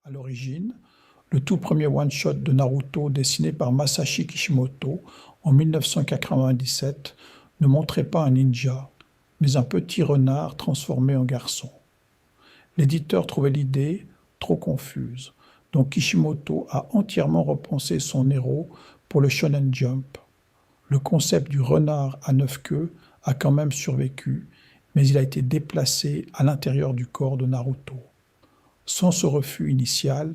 À l'origine, le tout premier one-shot de Naruto dessiné par Masashi Kishimoto en 1997 ne montrait pas un ninja, mais un petit renard transformé en garçon. L'éditeur trouvait l'idée trop confuse, donc Kishimoto a entièrement repensé son héros pour le Shonen Jump. Le concept du renard à 9 queues a quand même survécu, mais il a été déplacé à l'intérieur du corps de Naruto. Sans ce refus initial,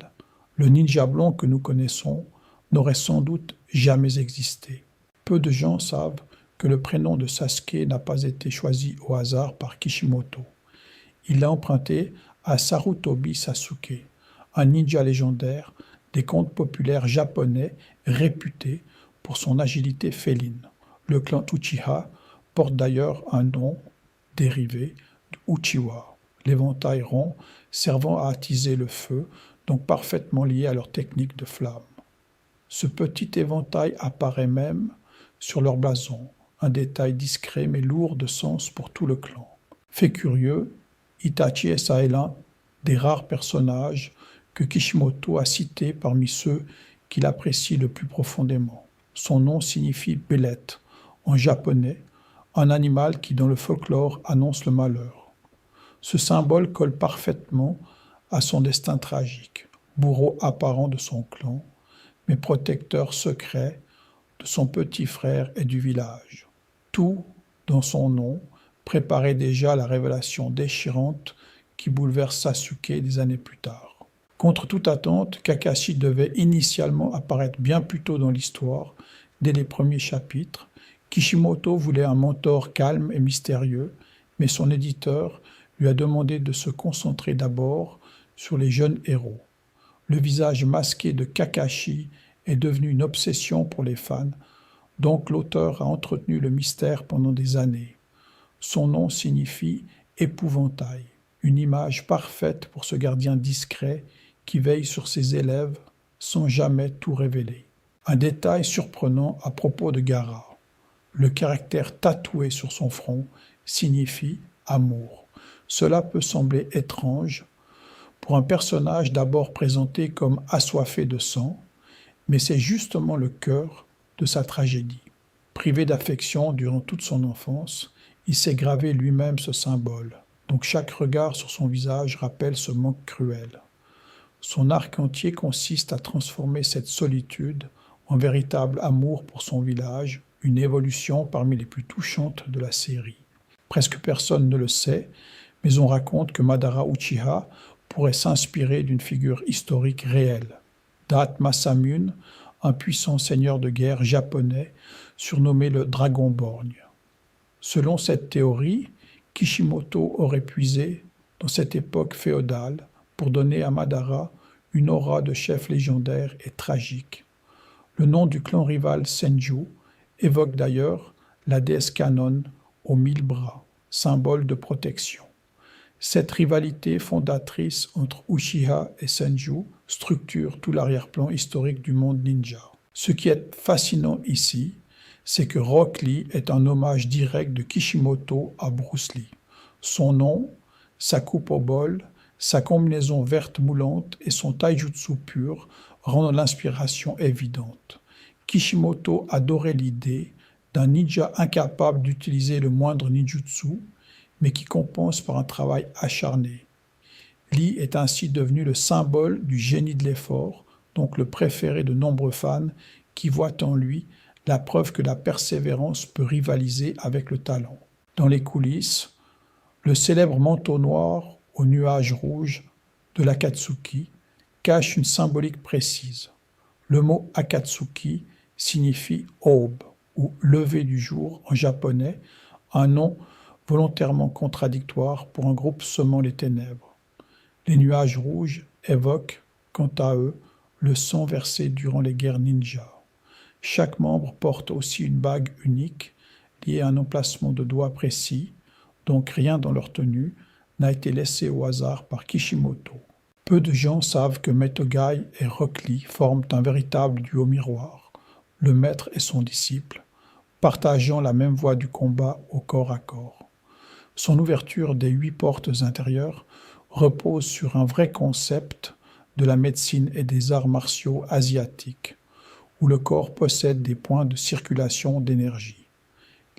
le ninja blanc que nous connaissons n'aurait sans doute jamais existé. Peu de gens savent que le prénom de Sasuke n'a pas été choisi au hasard par Kishimoto. Il l'a emprunté à Sarutobi Sasuke, un ninja légendaire des contes populaires japonais réputé pour son agilité féline. Le clan Uchiha porte d'ailleurs un nom dérivé de Uchiwa, l'éventail rond servant à attiser le feu, donc parfaitement lié à leur technique de flamme. Ce petit éventail apparaît même sur leur blason, un détail discret mais lourd de sens pour tout le clan. Fait curieux, Itachi est l'un des rares personnages que Kishimoto a cités parmi ceux qu'il apprécie le plus profondément. Son nom signifie « belette » en japonais, un animal qui dans le folklore annonce le malheur. Ce symbole colle parfaitement à son destin tragique, bourreau apparent de son clan, mais protecteur secret de son petit frère et du village. Tout, dans son nom, préparait déjà la révélation déchirante qui bouleverse Sasuke des années plus tard. Contre toute attente, Kakashi devait initialement apparaître bien plus tôt dans l'histoire, dès les premiers chapitres. Kishimoto voulait un mentor calme et mystérieux, mais son éditeur lui a demandé de se concentrer d'abord sur les jeunes héros. Le visage masqué de Kakashi est devenu une obsession pour les fans, donc l'auteur a entretenu le mystère pendant des années. Son nom signifie « épouvantail », une image parfaite pour ce gardien discret qui veille sur ses élèves sans jamais tout révéler. Un détail surprenant à propos de Gaara. Le caractère tatoué sur son front signifie « amour ». Cela peut sembler étrange pour un personnage d'abord présenté comme assoiffé de sang, mais c'est justement le cœur de sa tragédie. Privé d'affection durant toute son enfance, il s'est gravé lui-même ce symbole, donc chaque regard sur son visage rappelle ce manque cruel. Son arc entier consiste à transformer cette solitude en véritable amour pour son village, une évolution parmi les plus touchantes de la série. Presque personne ne le sait, mais on raconte que Madara Uchiha pourrait s'inspirer d'une figure historique réelle, Date Masamune, un puissant seigneur de guerre japonais surnommé le Dragonborgne. Selon cette théorie, Kishimoto aurait puisé dans cette époque féodale pour donner à Madara une aura de chef légendaire et tragique. Le nom du clan rival Senju évoque d'ailleurs la déesse Kannon aux 1000 bras, symbole de protection. Cette rivalité fondatrice entre Uchiha et Senju structure tout l'arrière-plan historique du monde ninja. Ce qui est fascinant ici, c'est que Rock Lee est un hommage direct de Kishimoto à Bruce Lee. Son nom, sa coupe au bol, sa combinaison verte moulante et son taijutsu pur rendent l'inspiration évidente. Kishimoto adorait l'idée d'un ninja incapable d'utiliser le moindre ninjutsu, mais qui compense par un travail acharné. Lee est ainsi devenu le symbole du génie de l'effort, donc le préféré de nombreux fans qui voient en lui la preuve que la persévérance peut rivaliser avec le talent. Dans les coulisses, le célèbre manteau noir aux nuages rouges de l'Akatsuki cache une symbolique précise. Le mot Akatsuki signifie aube ou lever du jour en japonais, un nom volontairement contradictoire pour un groupe semant les ténèbres. Les nuages rouges évoquent, quant à eux, le sang versé durant les guerres ninja. Chaque membre porte aussi une bague unique, liée à un emplacement de doigt précis, donc rien dans leur tenue n'a été laissé au hasard par Kishimoto. Peu de gens savent que Metogai et Rock Lee forment un véritable duo miroir, le maître et son disciple, partageant la même voie du combat au corps à corps. Son ouverture des 8 portes intérieures repose sur un vrai concept de la médecine et des arts martiaux asiatiques, où le corps possède des points de circulation d'énergie.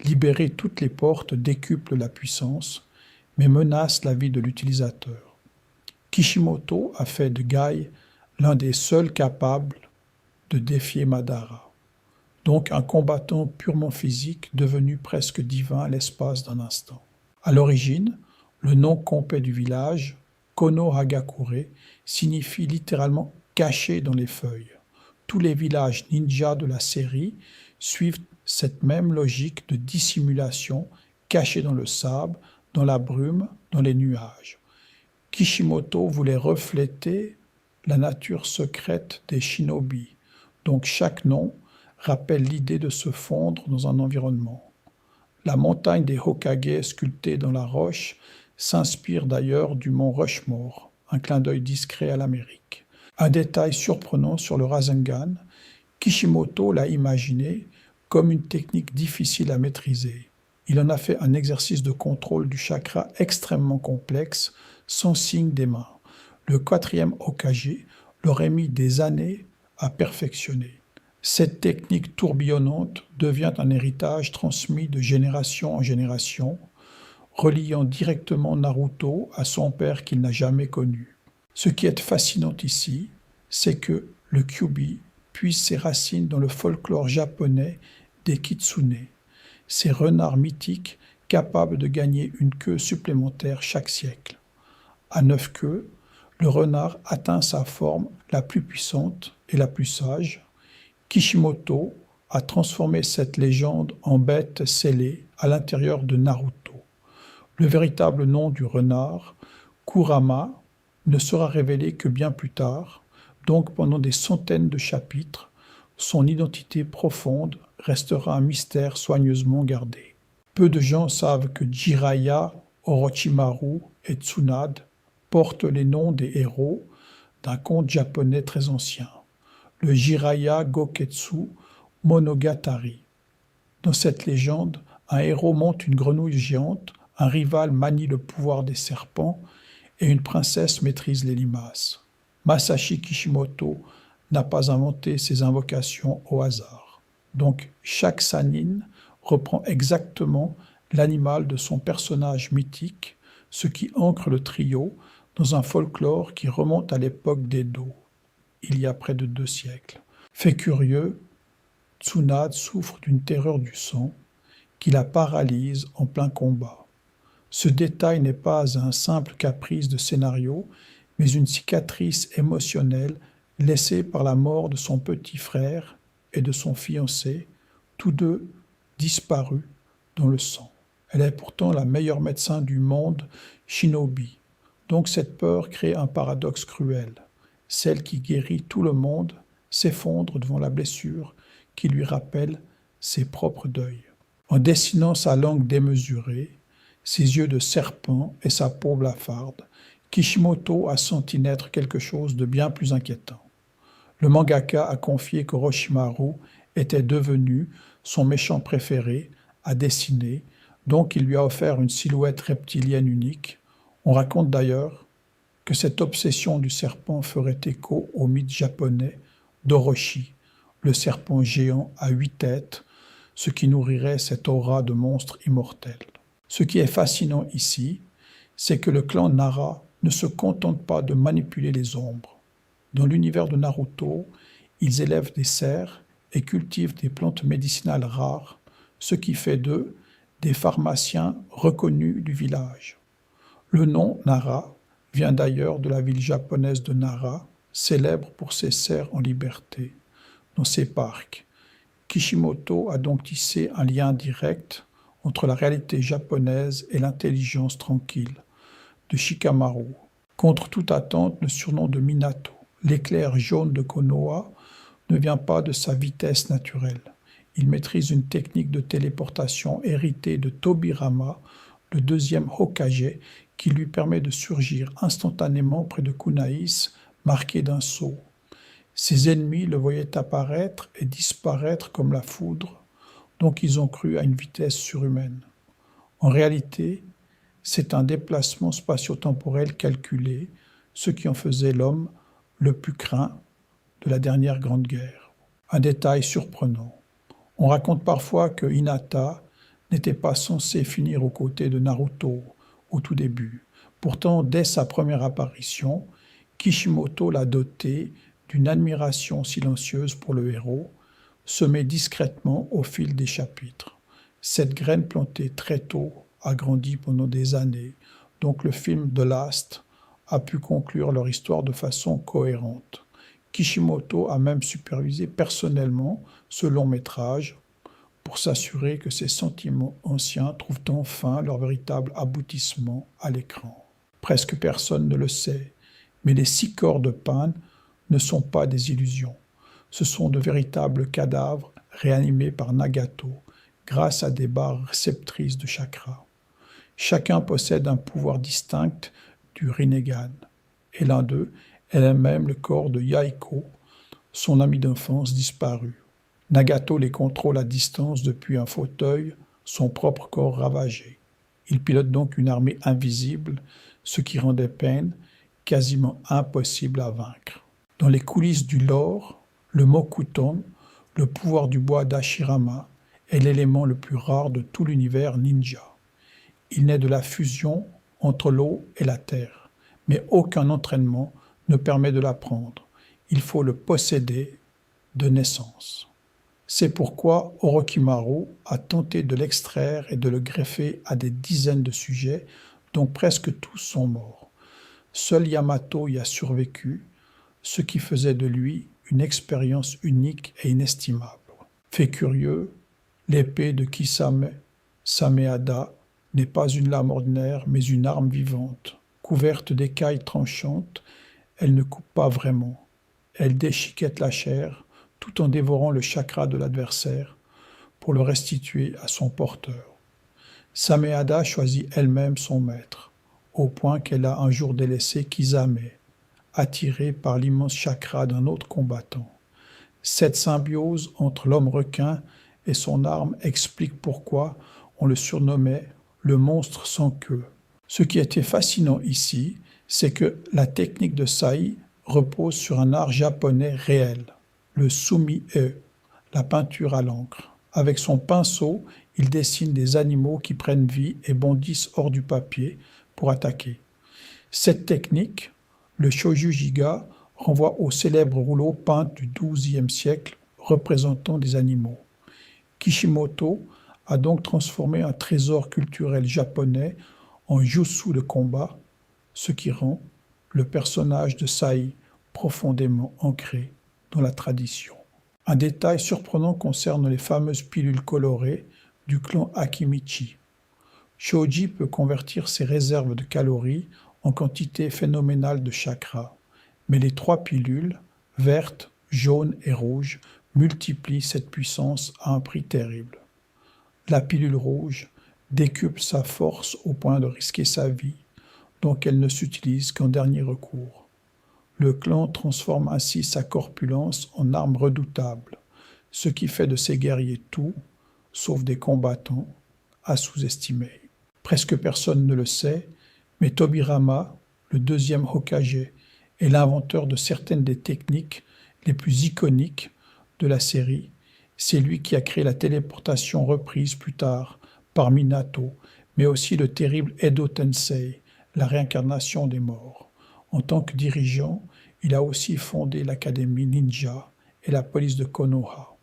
Libérer toutes les portes décuple la puissance, mais menace la vie de l'utilisateur. Kishimoto a fait de Guy l'un des seuls capables de défier Madara. Donc un combattant purement physique devenu presque divin à l'espace d'un instant. À l'origine, le nom complet du village, Konohagakure, signifie littéralement « caché dans les feuilles ». Tous les villages ninja de la série suivent cette même logique de dissimulation, cachés dans le sable, dans la brume, dans les nuages. Kishimoto voulait refléter la nature secrète des shinobi, donc chaque nom rappelle l'idée de se fondre dans un environnement. La montagne des Hokage sculptée dans la roche s'inspire d'ailleurs du mont Rushmore, un clin d'œil discret à l'Amérique. Un détail surprenant sur le Rasengan, Kishimoto l'a imaginé comme une technique difficile à maîtriser. Il en a fait un exercice de contrôle du chakra extrêmement complexe, sans signe des mains. Le 4e Hokage l'aurait mis des années à perfectionner. Cette technique tourbillonnante devient un héritage transmis de génération en génération, reliant directement Naruto à son père qu'il n'a jamais connu. Ce qui est fascinant ici, c'est que le Kyuubi puise ses racines dans le folklore japonais des kitsune, ces renards mythiques capables de gagner une queue supplémentaire chaque siècle. À 9 queues, le renard atteint sa forme la plus puissante et la plus sage. Kishimoto a transformé cette légende en bête scellée à l'intérieur de Naruto. Le véritable nom du renard, Kurama, ne sera révélé que bien plus tard, donc pendant des centaines de chapitres, son identité profonde restera un mystère soigneusement gardé. Peu de gens savent que Jiraiya, Orochimaru et Tsunade portent les noms des héros d'un conte japonais très ancien, le Jiraiya Goketsu Monogatari. Dans cette légende, un héros monte une grenouille géante, un rival manie le pouvoir des serpents et une princesse maîtrise les limaces. Masashi Kishimoto n'a pas inventé ces invocations au hasard. Donc chaque Sannin reprend exactement l'animal de son personnage mythique, ce qui ancre le trio dans un folklore qui remonte à l'époque d'Edo, il y a près de 2 siècles. Fait curieux, Tsunade souffre d'une terreur du sang qui la paralyse en plein combat. Ce détail n'est pas un simple caprice de scénario, mais une cicatrice émotionnelle laissée par la mort de son petit frère et de son fiancé, tous deux disparus dans le sang. Elle est pourtant la meilleure médecin du monde, shinobi. Donc cette peur crée un paradoxe cruel. Celle qui guérit tout le monde s'effondre devant la blessure qui lui rappelle ses propres deuils. En dessinant sa langue démesurée, ses yeux de serpent et sa peau blafarde, Kishimoto a senti naître quelque chose de bien plus inquiétant. Le mangaka a confié qu'Orochimaru était devenu son méchant préféré à dessiner, donc il lui a offert une silhouette reptilienne unique. On raconte d'ailleurs que cette obsession du serpent ferait écho au mythe japonais d'Orochi, le serpent géant à 8 têtes, ce qui nourrirait cette aura de monstre immortel. Ce qui est fascinant ici, c'est que le clan Nara ne se contente pas de manipuler les ombres. Dans l'univers de Naruto, ils élèvent des cerfs et cultivent des plantes médicinales rares, ce qui fait d'eux des pharmaciens reconnus du village. Le nom Nara vient d'ailleurs de la ville japonaise de Nara, célèbre pour ses cerfs en liberté, dans ses parcs. Kishimoto a donc tissé un lien direct entre la réalité japonaise et l'intelligence tranquille de Shikamaru. Contre toute attente, le surnom de Minato, l'éclair jaune de Konoha, ne vient pas de sa vitesse naturelle. Il maîtrise une technique de téléportation héritée de Tobirama, le 2e Hokage, qui lui permet de surgir instantanément près de Kunaïs, marqué d'un sceau. Ses ennemis le voyaient apparaître et disparaître comme la foudre, donc ils ont cru à une vitesse surhumaine. En réalité, c'est un déplacement spatio-temporel calculé, ce qui en faisait l'homme le plus craint de la dernière Grande Guerre. Un détail surprenant. On raconte parfois que Hinata n'était pas censé finir aux côtés de Naruto au tout début. Pourtant, dès sa première apparition, Kishimoto l'a doté d'une admiration silencieuse pour le héros, semée discrètement au fil des chapitres. Cette graine plantée très tôt a grandi pendant des années, donc le film The Last a pu conclure leur histoire de façon cohérente. Kishimoto a même supervisé personnellement ce long métrage pour s'assurer que ses sentiments anciens trouvent enfin leur véritable aboutissement à l'écran. Presque personne ne le sait, mais les 6 corps de Pan ne sont pas des illusions. Ce sont de véritables cadavres réanimés par Nagato grâce à des barres réceptrices de chakras. Chacun possède un pouvoir distinct du Rinnegan, et l'un d'eux est même le corps de Yaiko, son ami d'enfance disparu. Nagato les contrôle à distance depuis un fauteuil, son propre corps ravagé. Il pilote donc une armée invisible, ce qui rendait Pain quasiment impossible à vaincre. Dans les coulisses du lore, le Mokuton, le pouvoir du bois d'Ashirama, est l'élément le plus rare de tout l'univers ninja. Il naît de la fusion entre l'eau et la terre, mais aucun entraînement ne permet de l'apprendre. Il faut le posséder de naissance. C'est pourquoi Orochimaru a tenté de l'extraire et de le greffer à des dizaines de sujets, dont presque tous sont morts. Seul Yamato y a survécu, ce qui faisait de lui une expérience unique et inestimable. Fait curieux, l'épée de Kisame Sameada n'est pas une lame ordinaire, mais une arme vivante. Couverte d'écailles tranchantes, elle ne coupe pas vraiment. Elle déchiquette la chair, tout en dévorant le chakra de l'adversaire, pour le restituer à son porteur. Sameada choisit elle-même son maître, au point qu'elle a un jour délaissé Kisame, attirée par l'immense chakra d'un autre combattant. Cette symbiose entre l'homme requin et son arme explique pourquoi on le surnommait le monstre sans queue. Ce qui était fascinant ici, c'est que la technique de Sai repose sur un art japonais réel, le sumi-e, la peinture à l'encre. Avec son pinceau, il dessine des animaux qui prennent vie et bondissent hors du papier pour attaquer. Cette technique, le Shojujiga, renvoie au célèbre rouleau peint du XIIe siècle représentant des animaux. Kishimoto a donc transformé un trésor culturel japonais en jutsu de combat, ce qui rend le personnage de Sai profondément ancré dans la tradition. Un détail surprenant concerne les fameuses pilules colorées du clan Akimichi. Shoji peut convertir ses réserves de calories en quantité phénoménale de chakra, mais les 3 pilules, vertes, jaunes et rouges, multiplient cette puissance à un prix terrible. La pilule rouge décuple sa force au point de risquer sa vie, donc elle ne s'utilise qu'en dernier recours. Le clan transforme ainsi sa corpulence en arme redoutable, ce qui fait de ses guerriers tout, sauf des combattants, à sous-estimer. Presque personne ne le sait, mais Tobirama, le 2e Hokage, est l'inventeur de certaines des techniques les plus iconiques de la série. C'est lui qui a créé la téléportation reprise plus tard par Minato, mais aussi le terrible Edo Tensei, la réincarnation des morts. En tant que dirigeant, il a aussi fondé l'académie ninja et la police de Konoha.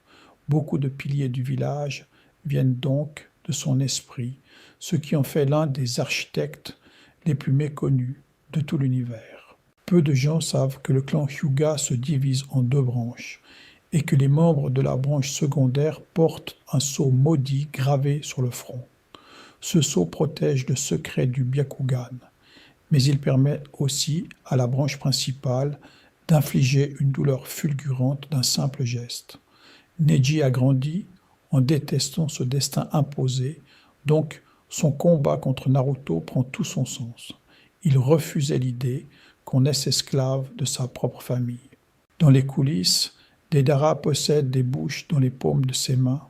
Beaucoup de piliers du village viennent donc de son esprit, ce qui en fait l'un des architectes les plus méconnus de tout l'univers. Peu de gens savent que le clan Hyuga se divise en 2 branches et que les membres de la branche secondaire portent un sceau maudit gravé sur le front. Ce sceau protège le secret du Byakugan, mais il permet aussi à la branche principale d'infliger une douleur fulgurante d'un simple geste. Neji a grandi en détestant ce destin imposé, donc son combat contre Naruto prend tout son sens. Il refusait l'idée qu'on naisse esclave de sa propre famille. Dans les coulisses, Deidara possède des bouches dans les paumes de ses mains,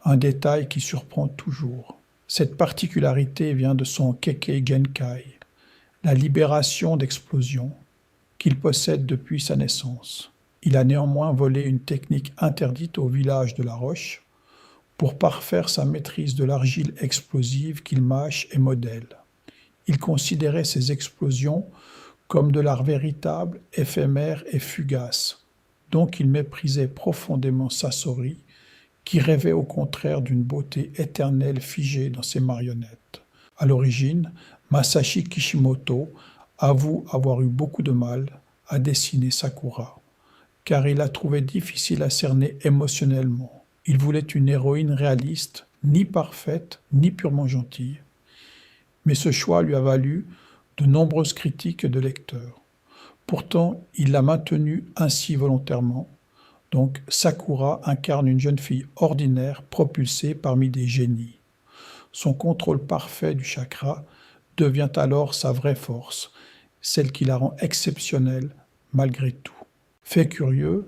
un détail qui surprend toujours. Cette particularité vient de son Kekkei Genkai, la libération d'explosions, qu'il possède depuis sa naissance. Il a néanmoins volé une technique interdite au village de La Roche pour parfaire sa maîtrise de l'argile explosive qu'il mâche et modèle. Il considérait ces explosions comme de l'art véritable, éphémère et fugace, donc il méprisait profondément Sasori, qui rêvait au contraire d'une beauté éternelle figée dans ses marionnettes. À l'origine, Masashi Kishimoto avoue avoir eu beaucoup de mal à dessiner Sakura, car il la trouvait difficile à cerner émotionnellement. Il voulait une héroïne réaliste, ni parfaite, ni purement gentille. Mais ce choix lui a valu de nombreuses critiques de lecteurs. Pourtant, il l'a maintenue ainsi volontairement. Donc, Sakura incarne une jeune fille ordinaire propulsée parmi des génies. Son contrôle parfait du chakra devient alors sa vraie force, celle qui la rend exceptionnelle malgré tout. Fait curieux,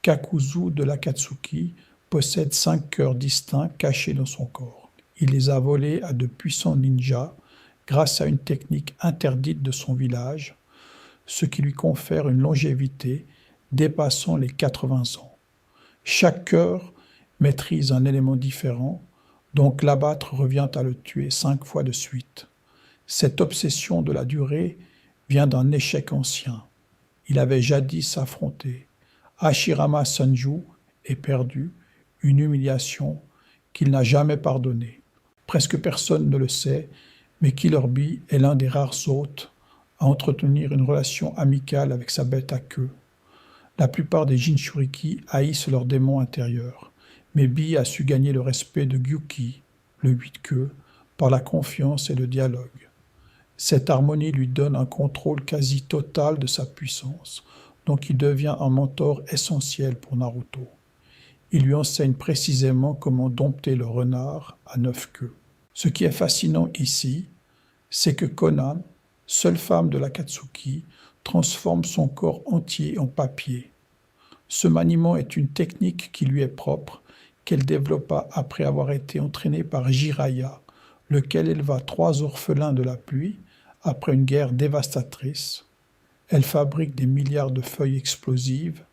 Kakuzu de l'Akatsuki possède 5 cœurs distincts cachés dans son corps. Il les a volés à de puissants ninjas grâce à une technique interdite de son village, ce qui lui confère une longévité dépassant les 80 ans. Chaque cœur maîtrise un élément différent, donc l'abattre revient à le tuer 5 fois de suite. Cette obsession de la durée vient d'un échec ancien. Il avait jadis affronté Hashirama Senju et perdu, une humiliation qu'il n'a jamais pardonnée. Presque personne ne le sait, mais Killer Bee est l'un des rares hôtes à entretenir une relation amicale avec sa bête à queue. La plupart des Jinchuriki haïssent leur démon intérieur, mais Bee a su gagner le respect de Gyuki, le 8-queue, par la confiance et le dialogue. Cette harmonie lui donne un contrôle quasi total de sa puissance, donc il devient un mentor essentiel pour Naruto. Il lui enseigne précisément comment dompter le renard à 9 queues. Ce qui est fascinant ici, c'est que Konan, seule femme de l'Akatsuki, transforme son corps entier en papier. Ce maniement est une technique qui lui est propre, qu'elle développa après avoir été entraînée par Jiraiya, lequel éleva 3 orphelins de la pluie après une guerre dévastatrice. Elle fabrique des milliards de feuilles explosives,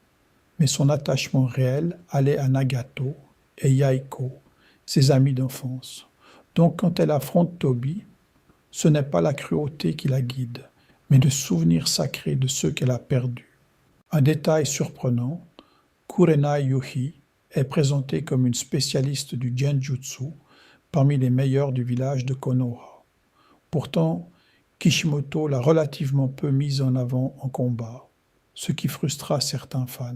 mais son attachement réel allait à Nagato et Yaeko, ses amis d'enfance. Donc quand elle affronte Tobi, ce n'est pas la cruauté qui la guide, mais le souvenir sacré de ceux qu'elle a perdus. Un détail surprenant, Kurenai Yuhi est présentée comme une spécialiste du genjutsu parmi les meilleurs du village de Konoha. Pourtant, Kishimoto l'a relativement peu mise en avant en combat, ce qui frustra certains fans.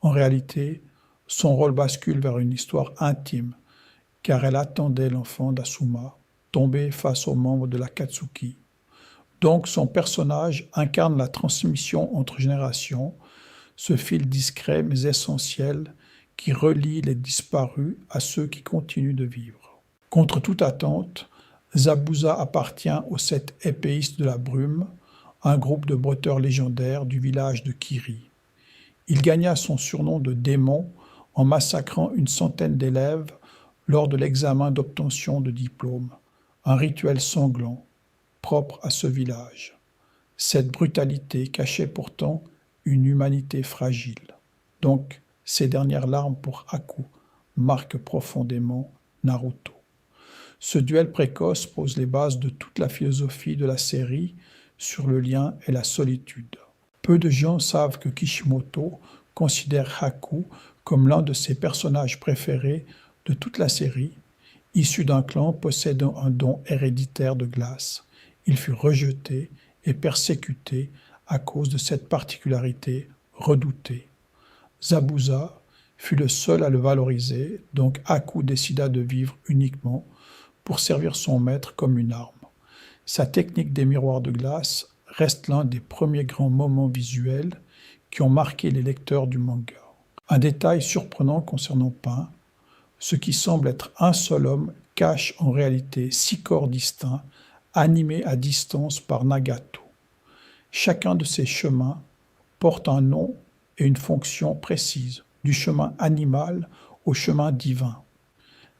En réalité, son rôle bascule vers une histoire intime, car elle attendait l'enfant d'Asuma, tombé face aux membres de l'Akatsuki. Donc son personnage incarne la transmission entre générations, ce fil discret mais essentiel qui relie les disparus à ceux qui continuent de vivre. Contre toute attente, Zabuza appartient aux 7 épéistes de la brume, un groupe de brotteurs légendaires du village de Kiri. Il gagna son surnom de démon en massacrant une centaine d'élèves lors de l'examen d'obtention de diplôme, un rituel sanglant, propre à ce village. Cette brutalité cachait pourtant une humanité fragile. Donc, ces dernières larmes pour Haku marquent profondément Naruto. Ce duel précoce pose les bases de toute la philosophie de la série sur le lien et la solitude. Peu de gens savent que Kishimoto considère Haku comme l'un de ses personnages préférés de toute la série, issu d'un clan possédant un don héréditaire de glace. Il fut rejeté et persécuté à cause de cette particularité redoutée. Zabuza fut le seul à le valoriser, donc Haku décida de vivre uniquement pour servir son maître comme une arme. Sa technique des miroirs de glace reste l'un des premiers grands moments visuels qui ont marqué les lecteurs du manga. Un détail surprenant concernant Pain, ce qui semble être un seul homme cache en réalité 6 corps distincts, animés à distance par Nagato. Chacun de ces chemins porte un nom et une fonction précise, du chemin animal au chemin divin.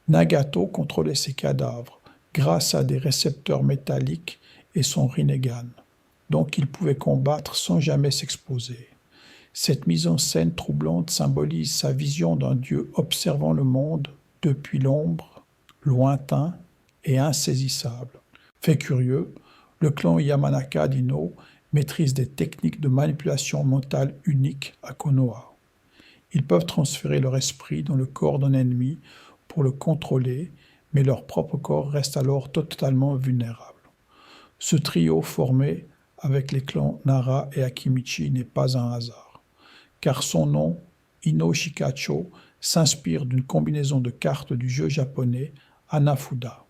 Nagato contrôlait ses cadavres grâce à des récepteurs métalliques et son Rinnegan. donc il pouvait combattre sans jamais s'exposer. Cette mise en scène troublante symbolise sa vision d'un Dieu observant le monde depuis l'ombre, lointain et insaisissable. Fait curieux, le clan Yamanaka d'Ino maîtrise des techniques de manipulation mentale uniques à Konoha. Ils peuvent transférer leur esprit dans le corps d'un ennemi pour le contrôler, mais leur propre corps reste alors totalement vulnérable. Ce trio formé avec les clans Nara et Akimichi n'est pas un hasard, car son nom, Ino Shikacho, s'inspire d'une combinaison de cartes du jeu japonais Hanafuda.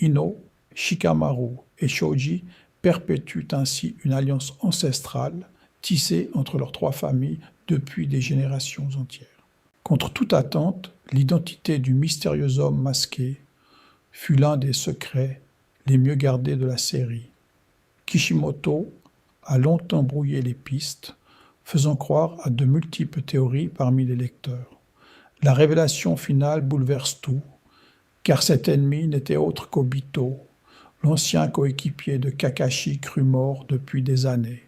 Ino, Shikamaru et Shoji perpétuent ainsi une alliance ancestrale tissée entre leurs trois familles depuis des générations entières. Contre toute attente, l'identité du mystérieux homme masqué fut l'un des secrets les mieux gardés de la série. Kishimoto a longtemps brouillé les pistes, faisant croire à de multiples théories parmi les lecteurs. La révélation finale bouleverse tout, car cet ennemi n'était autre qu'Obito, l'ancien coéquipier de Kakashi cru mort depuis des années.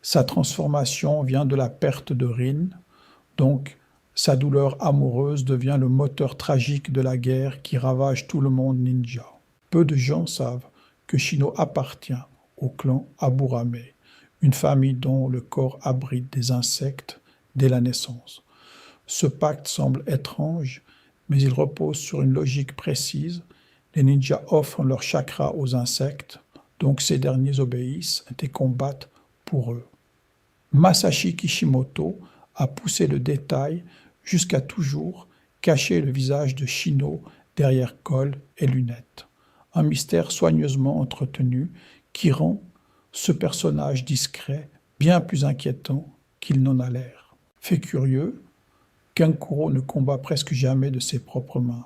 Sa transformation vient de la perte de Rin, donc sa douleur amoureuse devient le moteur tragique de la guerre qui ravage tout le monde ninja. Peu de gens savent que Shino appartient au clan Aburame, une famille dont le corps abrite des insectes dès la naissance. Ce pacte semble étrange, mais il repose sur une logique précise. Les ninjas offrent leur chakra aux insectes, donc ces derniers obéissent et combattent pour eux. Masashi Kishimoto a poussé le détail jusqu'à toujours cacher le visage de Shino derrière col et lunettes. Un mystère soigneusement entretenu qui rend ce personnage discret bien plus inquiétant qu'il n'en a l'air. Fait curieux, Kankuro ne combat presque jamais de ses propres mains.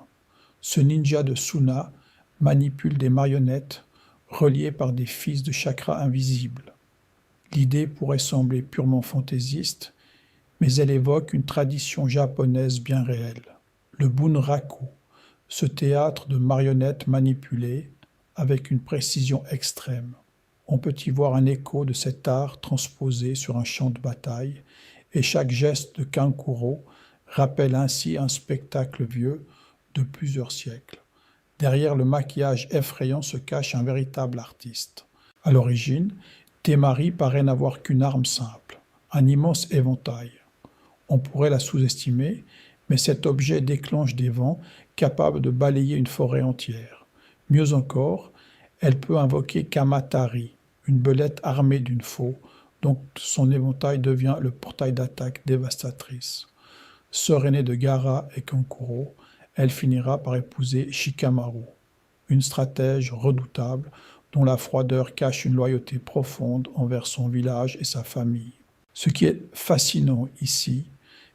Ce ninja de Suna manipule des marionnettes reliées par des fils de chakra invisibles. L'idée pourrait sembler purement fantaisiste, mais elle évoque une tradition japonaise bien réelle. Le bunraku, ce théâtre de marionnettes manipulées avec une précision extrême. On peut y voir un écho de cet art transposé sur un champ de bataille, et chaque geste de Kankuro rappelle ainsi un spectacle vieux de plusieurs siècles. Derrière le maquillage effrayant se cache un véritable artiste. À l'origine, Temari paraît n'avoir qu'une arme simple, un immense éventail. On pourrait la sous-estimer, mais cet objet déclenche des vents capables de balayer une forêt entière. Mieux encore, elle peut invoquer Kamatari, une belette armée d'une faux, dont son éventail devient le portail d'attaque dévastatrice. Sœur aînée de Gaara et Kankuro, elle finira par épouser Shikamaru, une stratège redoutable dont la froideur cache une loyauté profonde envers son village et sa famille. Ce qui est fascinant ici,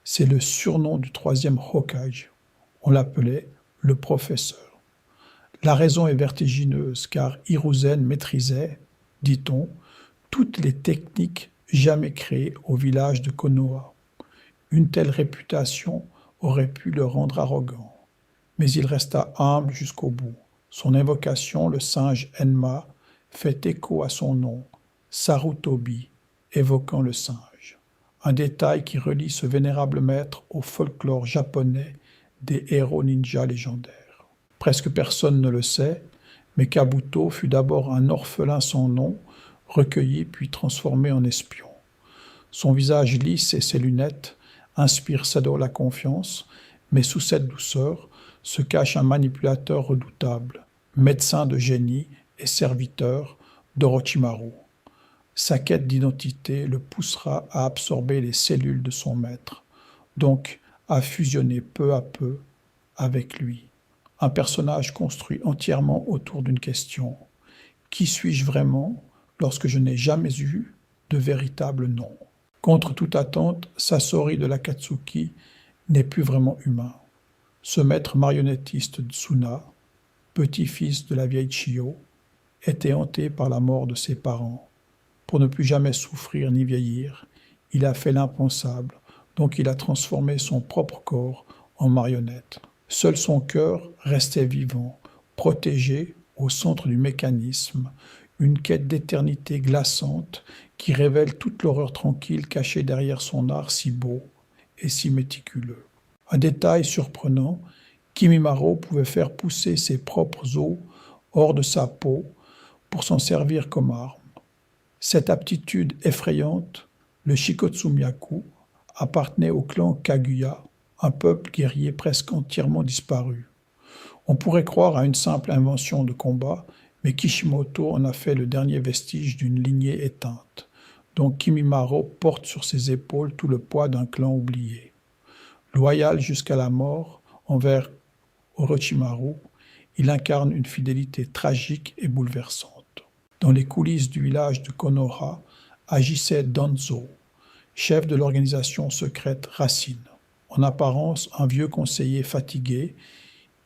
c'est le surnom du troisième Hokage. On l'appelait le professeur. La raison est vertigineuse car Hiruzen maîtrisait, dit-on, toutes les techniques jamais créées au village de Konoha. Une telle réputation aurait pu le rendre arrogant. Mais il resta humble jusqu'au bout. Son invocation, le singe Enma, fait écho à son nom, Sarutobi, évoquant le singe. Un détail qui relie ce vénérable maître au folklore japonais des héros ninja légendaires. Presque personne ne le sait, mais Kabuto fut d'abord un orphelin sans nom, recueilli puis transformé en espion. Son visage lisse et ses lunettes inspirent Sado la confiance, mais sous cette douceur se cache un manipulateur redoutable, médecin de génie et serviteur d'Orochimaru. Sa quête d'identité le poussera à absorber les cellules de son maître, donc à fusionner peu à peu avec lui. Un personnage construit entièrement autour d'une question. Qui suis-je vraiment lorsque je n'ai jamais eu de véritable nom? Contre toute attente, Sasori de l'Akatsuki n'est plus vraiment humain. Ce maître marionnettiste Tsuna, petit-fils de la vieille Chiyo, était hanté par la mort de ses parents. Pour ne plus jamais souffrir ni vieillir, il a fait l'impensable, donc il a transformé son propre corps en marionnette. Seul son cœur restait vivant, protégé au centre du mécanisme, une quête d'éternité glaçante qui révèle toute l'horreur tranquille cachée derrière son art si beau et si méticuleux. Un détail surprenant, Kimimaro pouvait faire pousser ses propres os hors de sa peau pour s'en servir comme arme. Cette aptitude effrayante, le Shikotsu-myaku, appartenait au clan Kaguya, un peuple guerrier presque entièrement disparu. On pourrait croire à une simple invention de combat, mais Kishimoto en a fait le dernier vestige d'une lignée éteinte. Donc Kimimaro porte sur ses épaules tout le poids d'un clan oublié. Loyal jusqu'à la mort envers Orochimaru, il incarne une fidélité tragique et bouleversante. Dans les coulisses du village de Konoha agissait Danzo, chef de l'organisation secrète Racine. En apparence, un vieux conseiller fatigué,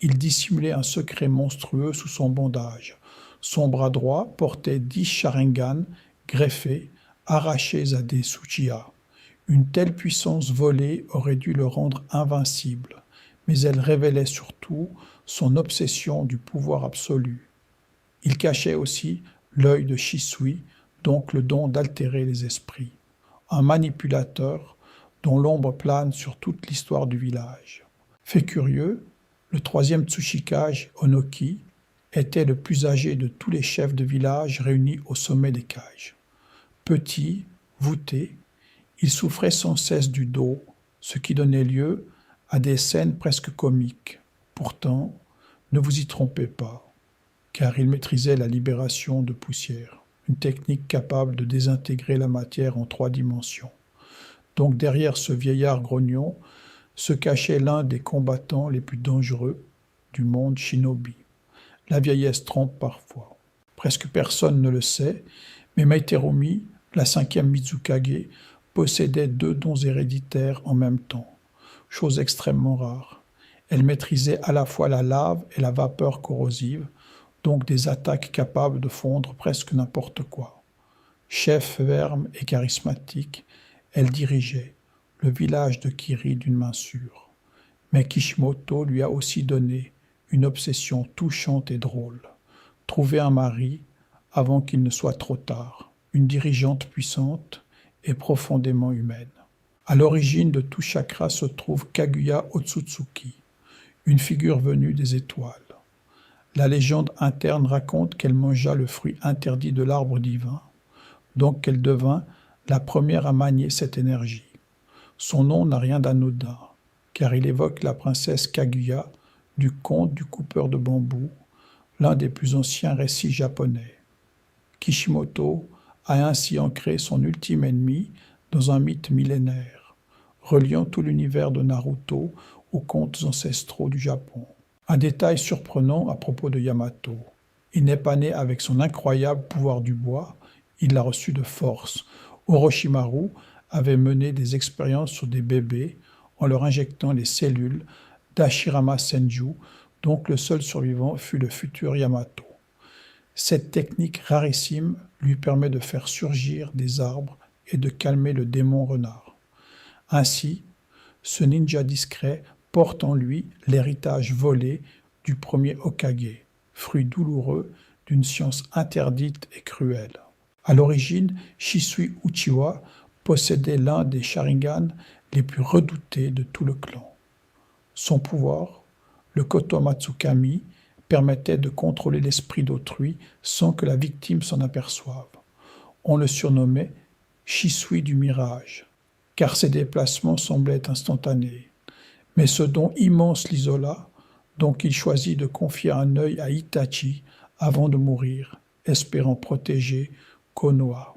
il dissimulait un secret monstrueux sous son bandage. Son bras droit portait 10 Sharingan greffés, arrachés à des Tsuchiya. Une telle puissance volée aurait dû le rendre invincible, mais elle révélait surtout son obsession du pouvoir absolu. Il cachait aussi l'œil de Shisui, donc le don d'altérer les esprits. Un manipulateur dont l'ombre plane sur toute l'histoire du village. Fait curieux, le troisième Tsuchikage, Onoki, était le plus âgé de tous les chefs de village réunis au sommet des cages. Petit, voûté, il souffrait sans cesse du dos, ce qui donnait lieu à des scènes presque comiques. Pourtant, ne vous y trompez pas, car il maîtrisait la libération de poussière, une technique capable de désintégrer la matière en 3 dimensions. Donc derrière ce vieillard grognon se cachait l'un des combattants les plus dangereux du monde shinobi. La vieillesse trompe parfois. Presque personne ne le sait, mais Maiterumi, la 5e Mizukage, possédait 2 dons héréditaires en même temps, chose extrêmement rare. Elle maîtrisait à la fois la lave et la vapeur corrosive, donc des attaques capables de fondre presque n'importe quoi. Chef ferme et charismatique, elle dirigeait le village de Kiri d'une main sûre. Mais Kishimoto lui a aussi donné une obsession touchante et drôle. Trouver un mari avant qu'il ne soit trop tard, une dirigeante puissante et profondément humaine. À l'origine de tout chakra se trouve Kaguya Otsutsuki, une figure venue des étoiles. La légende interne raconte qu'elle mangea le fruit interdit de l'arbre divin, donc qu'elle devint la première à manier cette énergie. Son nom n'a rien d'anodin, car il évoque la princesse Kaguya du conte du coupeur de bambou, l'un des plus anciens récits japonais. Kishimoto a ainsi ancré son ultime ennemi dans un mythe millénaire, reliant tout l'univers de Naruto aux contes ancestraux du Japon. Un détail surprenant à propos de Yamato. Il n'est pas né avec son incroyable pouvoir du bois, il l'a reçu de force. Orochimaru avait mené des expériences sur des bébés en leur injectant les cellules d'Hashirama Senju, donc le seul survivant fut le futur Yamato. Cette technique rarissime lui permet de faire surgir des arbres et de calmer le démon renard. Ainsi, ce ninja discret porte en lui l'héritage volé du premier Hokage, fruit douloureux d'une science interdite et cruelle. À l'origine, Shisui Uchiwa possédait l'un des Sharingan les plus redoutés de tout le clan. Son pouvoir, le Kotomatsukami, permettait de contrôler l'esprit d'autrui sans que la victime s'en aperçoive. On le surnommait Shisui du mirage, car ses déplacements semblaient instantanés. Mais ce don immense l'isola, donc il choisit de confier un œil à Itachi avant de mourir, espérant protéger Konoha.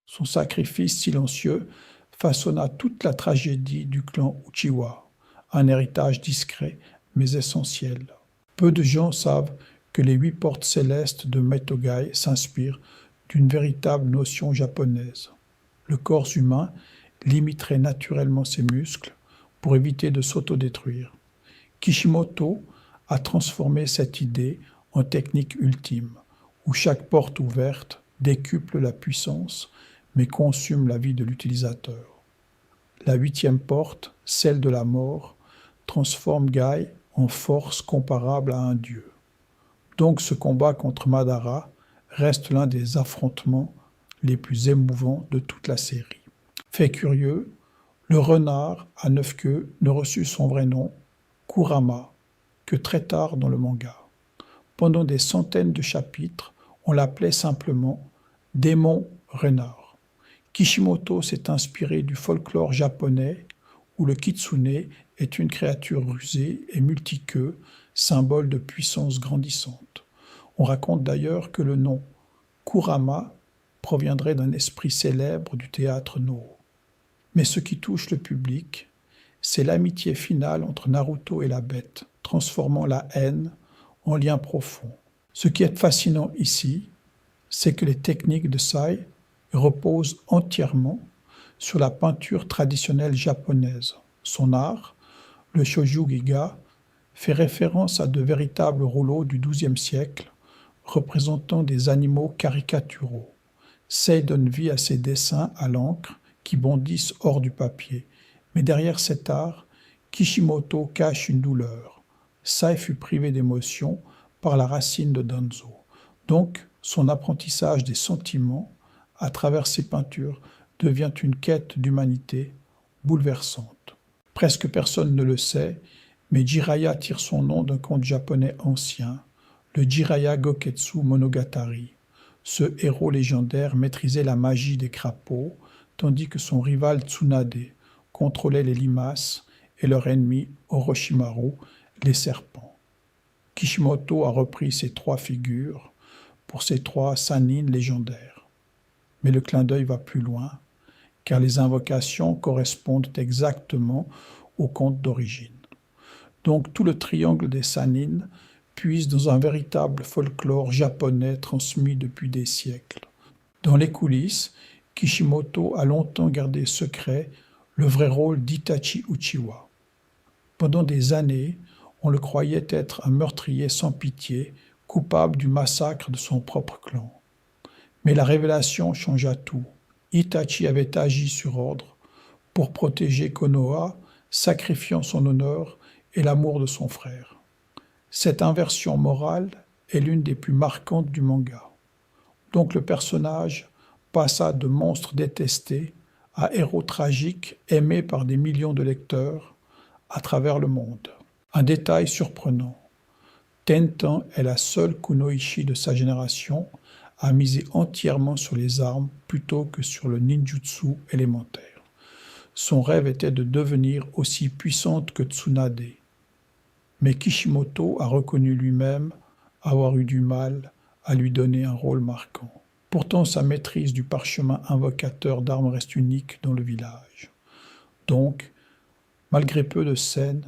Son sacrifice silencieux façonna toute la tragédie du clan Uchiwa, un héritage discret mais essentiel. Peu de gens savent que les 8 portes célestes de Metogai s'inspirent d'une véritable notion japonaise. Le corps humain limiterait naturellement ses muscles pour éviter de s'autodétruire. Kishimoto a transformé cette idée en technique ultime, où chaque porte ouverte décuple la puissance, mais consume la vie de l'utilisateur. La 8e porte, celle de la mort, transforme Guy en force comparable à un dieu. Donc ce combat contre Madara reste l'un des affrontements les plus émouvants de toute la série. Fait curieux, le renard à 9 queues ne reçut son vrai nom, Kurama, que très tard dans le manga. Pendant des centaines de chapitres, on l'appelait simplement Démon Renard. Kishimoto s'est inspiré du folklore japonais où le kitsune est une créature rusée et multiqueux, symbole de puissance grandissante. On raconte d'ailleurs que le nom Kurama proviendrait d'un esprit célèbre du théâtre Noh. Mais ce qui touche le public, c'est l'amitié finale entre Naruto et la bête, transformant la haine en lien profond. Ce qui est fascinant ici, c'est que les techniques de Sai reposent entièrement sur la peinture traditionnelle japonaise. Son art, le Shōjo-giga, fait référence à de véritables rouleaux du XIIe siècle représentant des animaux caricaturaux. Sei donne vie à ses dessins à l'encre qui bondissent hors du papier. Mais derrière cet art, Kishimoto cache une douleur. Sai fut privé d'émotion par la racine de Danzo. Donc, son apprentissage des sentiments, à travers ses peintures, devient une quête d'humanité bouleversante. Presque personne ne le sait, mais Jiraiya tire son nom d'un conte japonais ancien, le Jiraiya Goketsu Monogatari. Ce héros légendaire maîtrisait la magie des crapauds, tandis que son rival Tsunade contrôlait les limaces et leur ennemi Orochimaru, les serpents. Kishimoto a repris ces trois figures pour ces trois sannin légendaires. Mais le clin d'œil va plus loin, car les invocations correspondent exactement au conte d'origine. Donc tout le triangle des sannin puise dans un véritable folklore japonais transmis depuis des siècles. Dans les coulisses, Kishimoto a longtemps gardé secret le vrai rôle d'Itachi Uchiwa. Pendant des années, on le croyait être un meurtrier sans pitié, coupable du massacre de son propre clan. Mais la révélation changea tout. Itachi avait agi sur ordre pour protéger Konoha, sacrifiant son honneur et l'amour de son frère. Cette inversion morale est l'une des plus marquantes du manga. Donc le personnage passa de monstre détesté à héros tragique aimé par des millions de lecteurs à travers le monde. Un détail surprenant. Tenten est la seule kunoichi de sa génération à miser entièrement sur les armes plutôt que sur le ninjutsu élémentaire. Son rêve était de devenir aussi puissante que Tsunade. Mais Kishimoto a reconnu lui-même avoir eu du mal à lui donner un rôle marquant. Pourtant, sa maîtrise du parchemin invocateur d'armes reste unique dans le village. Donc, malgré peu de scènes,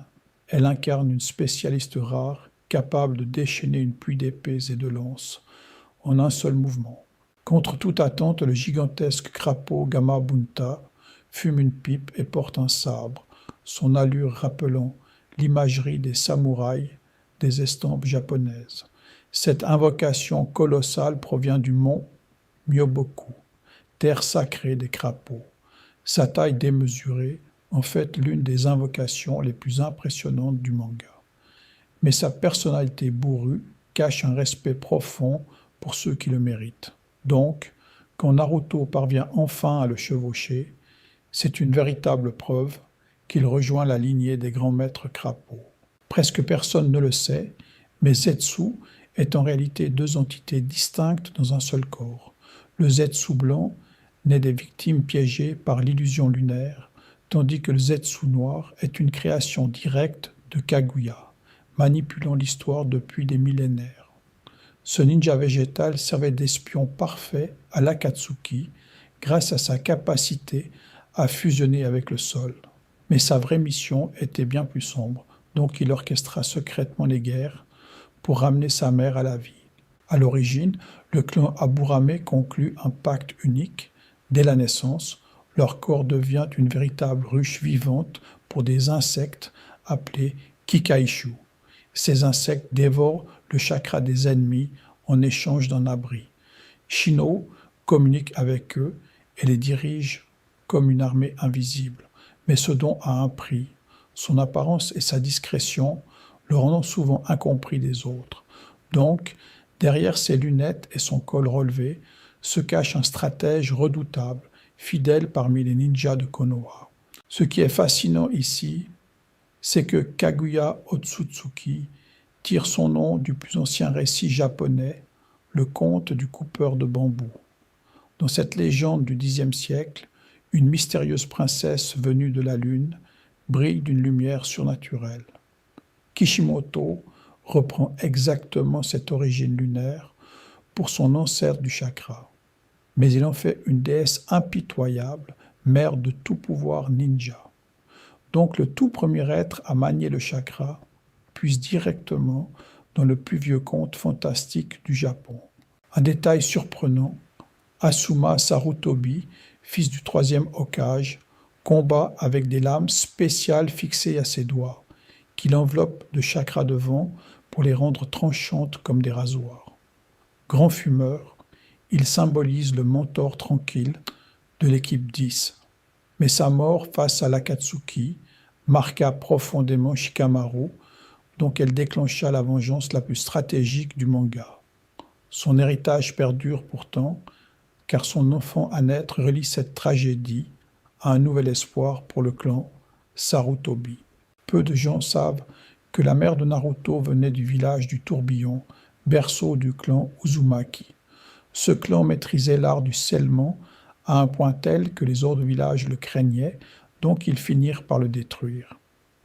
elle incarne une spécialiste rare, capable de déchaîner une pluie d'épées et de lances en un seul mouvement. Contre toute attente, le gigantesque crapaud Gamabunta fume une pipe et porte un sabre, son allure rappelant l'imagerie des samouraïs des estampes japonaises. Cette invocation colossale provient du mont Myoboku, terre sacrée des crapauds. Sa taille démesurée en fait l'une des invocations les plus impressionnantes du manga. Mais sa personnalité bourrue cache un respect profond pour ceux qui le méritent. Donc, quand Naruto parvient enfin à le chevaucher, c'est une véritable preuve qu'il rejoint la lignée des grands maîtres crapauds. Presque personne ne le sait, mais Zetsu est en réalité deux entités distinctes dans un seul corps. Le Zetsu blanc naît des victimes piégées par l'illusion lunaire, tandis que le Zetsu noir est une création directe de Kaguya, manipulant l'histoire depuis des millénaires. Ce ninja végétal servait d'espion parfait à l'Akatsuki grâce à sa capacité à fusionner avec le sol. Mais sa vraie mission était bien plus sombre, donc il orchestra secrètement les guerres pour ramener sa mère à la vie. À l'origine, le clan Aburame conclut un pacte unique. Dès la naissance, leur corps devient une véritable ruche vivante pour des insectes appelés Kikaishu. Ces insectes dévorent le chakra des ennemis en échange d'un abri. Shino communique avec eux et les dirige comme une armée invisible. Mais ce don a un prix. Son apparence et sa discrétion le rendant souvent incompris des autres. Donc, Derrière ses lunettes et son col relevé se cache un stratège redoutable, fidèle parmi les ninjas de Konoha. Ce qui est fascinant ici, c'est que Kaguya Otsutsuki tire son nom du plus ancien récit japonais, le conte du coupeur de bambou. Dans cette légende du Xe siècle, une mystérieuse princesse venue de la lune brille d'une lumière surnaturelle. Kishimoto reprend exactement cette origine lunaire pour son ancêtre du chakra, mais il en fait une déesse impitoyable, mère de tout pouvoir ninja. Donc le tout premier être à manier le chakra puise directement dans le plus vieux conte fantastique du Japon. Un détail surprenant, Asuma Sarutobi, fils du troisième Hokage, combat avec des lames spéciales fixées à ses doigts, qu'il enveloppe de chakras de vent pour les rendre tranchantes comme des rasoirs. Grand fumeur, il symbolise le mentor tranquille de l'équipe 10. Mais sa mort face à l'Akatsuki marqua profondément Shikamaru, donc elle déclencha la vengeance la plus stratégique du manga. Son héritage perdure pourtant, car son enfant à naître relie cette tragédie à un nouvel espoir pour le clan Sarutobi. Peu de gens savent que la mère de Naruto venait du village du Tourbillon, berceau du clan Uzumaki. Ce clan maîtrisait l'art du scellement à un point tel que les autres villages le craignaient, donc ils finirent par le détruire.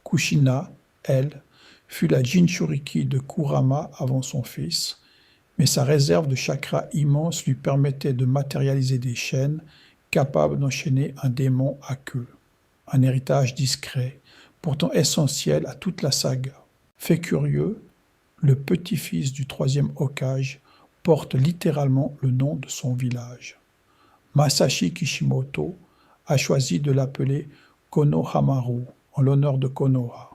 Kushina, elle, fut la Jinchuriki de Kurama avant son fils, mais sa réserve de chakra immense lui permettait de matérialiser des chaînes capables d'enchaîner un démon à queue. Un héritage discret, pourtant essentiel à toute la saga. Fait curieux, le petit-fils du troisième Hokage porte littéralement le nom de son village. Masashi Kishimoto a choisi de l'appeler Konohamaru, en l'honneur de Konoha.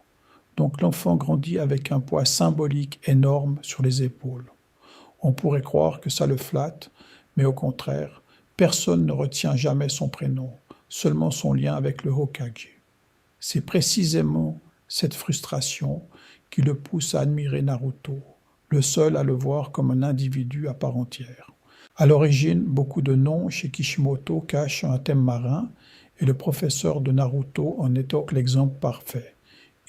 Donc l'enfant grandit avec un poids symbolique énorme sur les épaules. On pourrait croire que ça le flatte, mais au contraire, personne ne retient jamais son prénom, seulement son lien avec le Hokage. C'est précisément cette frustration qui le pousse à admirer Naruto, le seul à le voir comme un individu à part entière. À l'origine, beaucoup de noms chez Kishimoto cachent un thème marin, et le professeur de Naruto en est donc l'exemple parfait.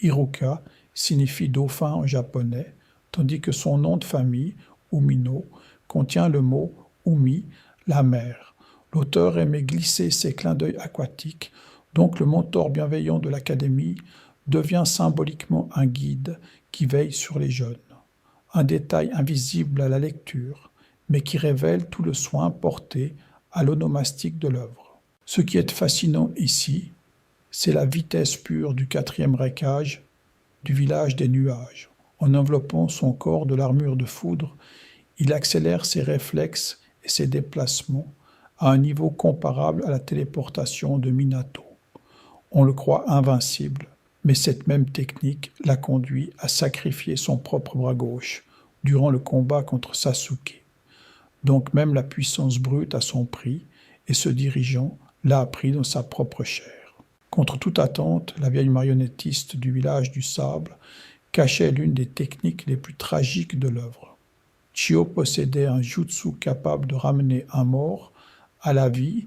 Iruka signifie dauphin en japonais, tandis que son nom de famille, Umino, contient le mot Umi, la mer. L'auteur aimait glisser ses clins d'œil aquatiques, donc le mentor bienveillant de l'académie devient symboliquement un guide qui veille sur les jeunes. Un détail invisible à la lecture, mais qui révèle tout le soin porté à l'onomastique de l'œuvre. Ce qui est fascinant ici, c'est la vitesse pure du quatrième Raikage du village des nuages. En enveloppant son corps de l'armure de foudre, il accélère ses réflexes et ses déplacements à un niveau comparable à la téléportation de Minato. On le croit invincible, mais cette même technique l'a conduit à sacrifier son propre bras gauche durant le combat contre Sasuke. Donc même la puissance brute a son prix, et ce dirigeant l'a appris dans sa propre chair. Contre toute attente, la vieille marionnettiste du village du sable cachait l'une des techniques les plus tragiques de l'œuvre. Chio possédait un jutsu capable de ramener un mort à la vie,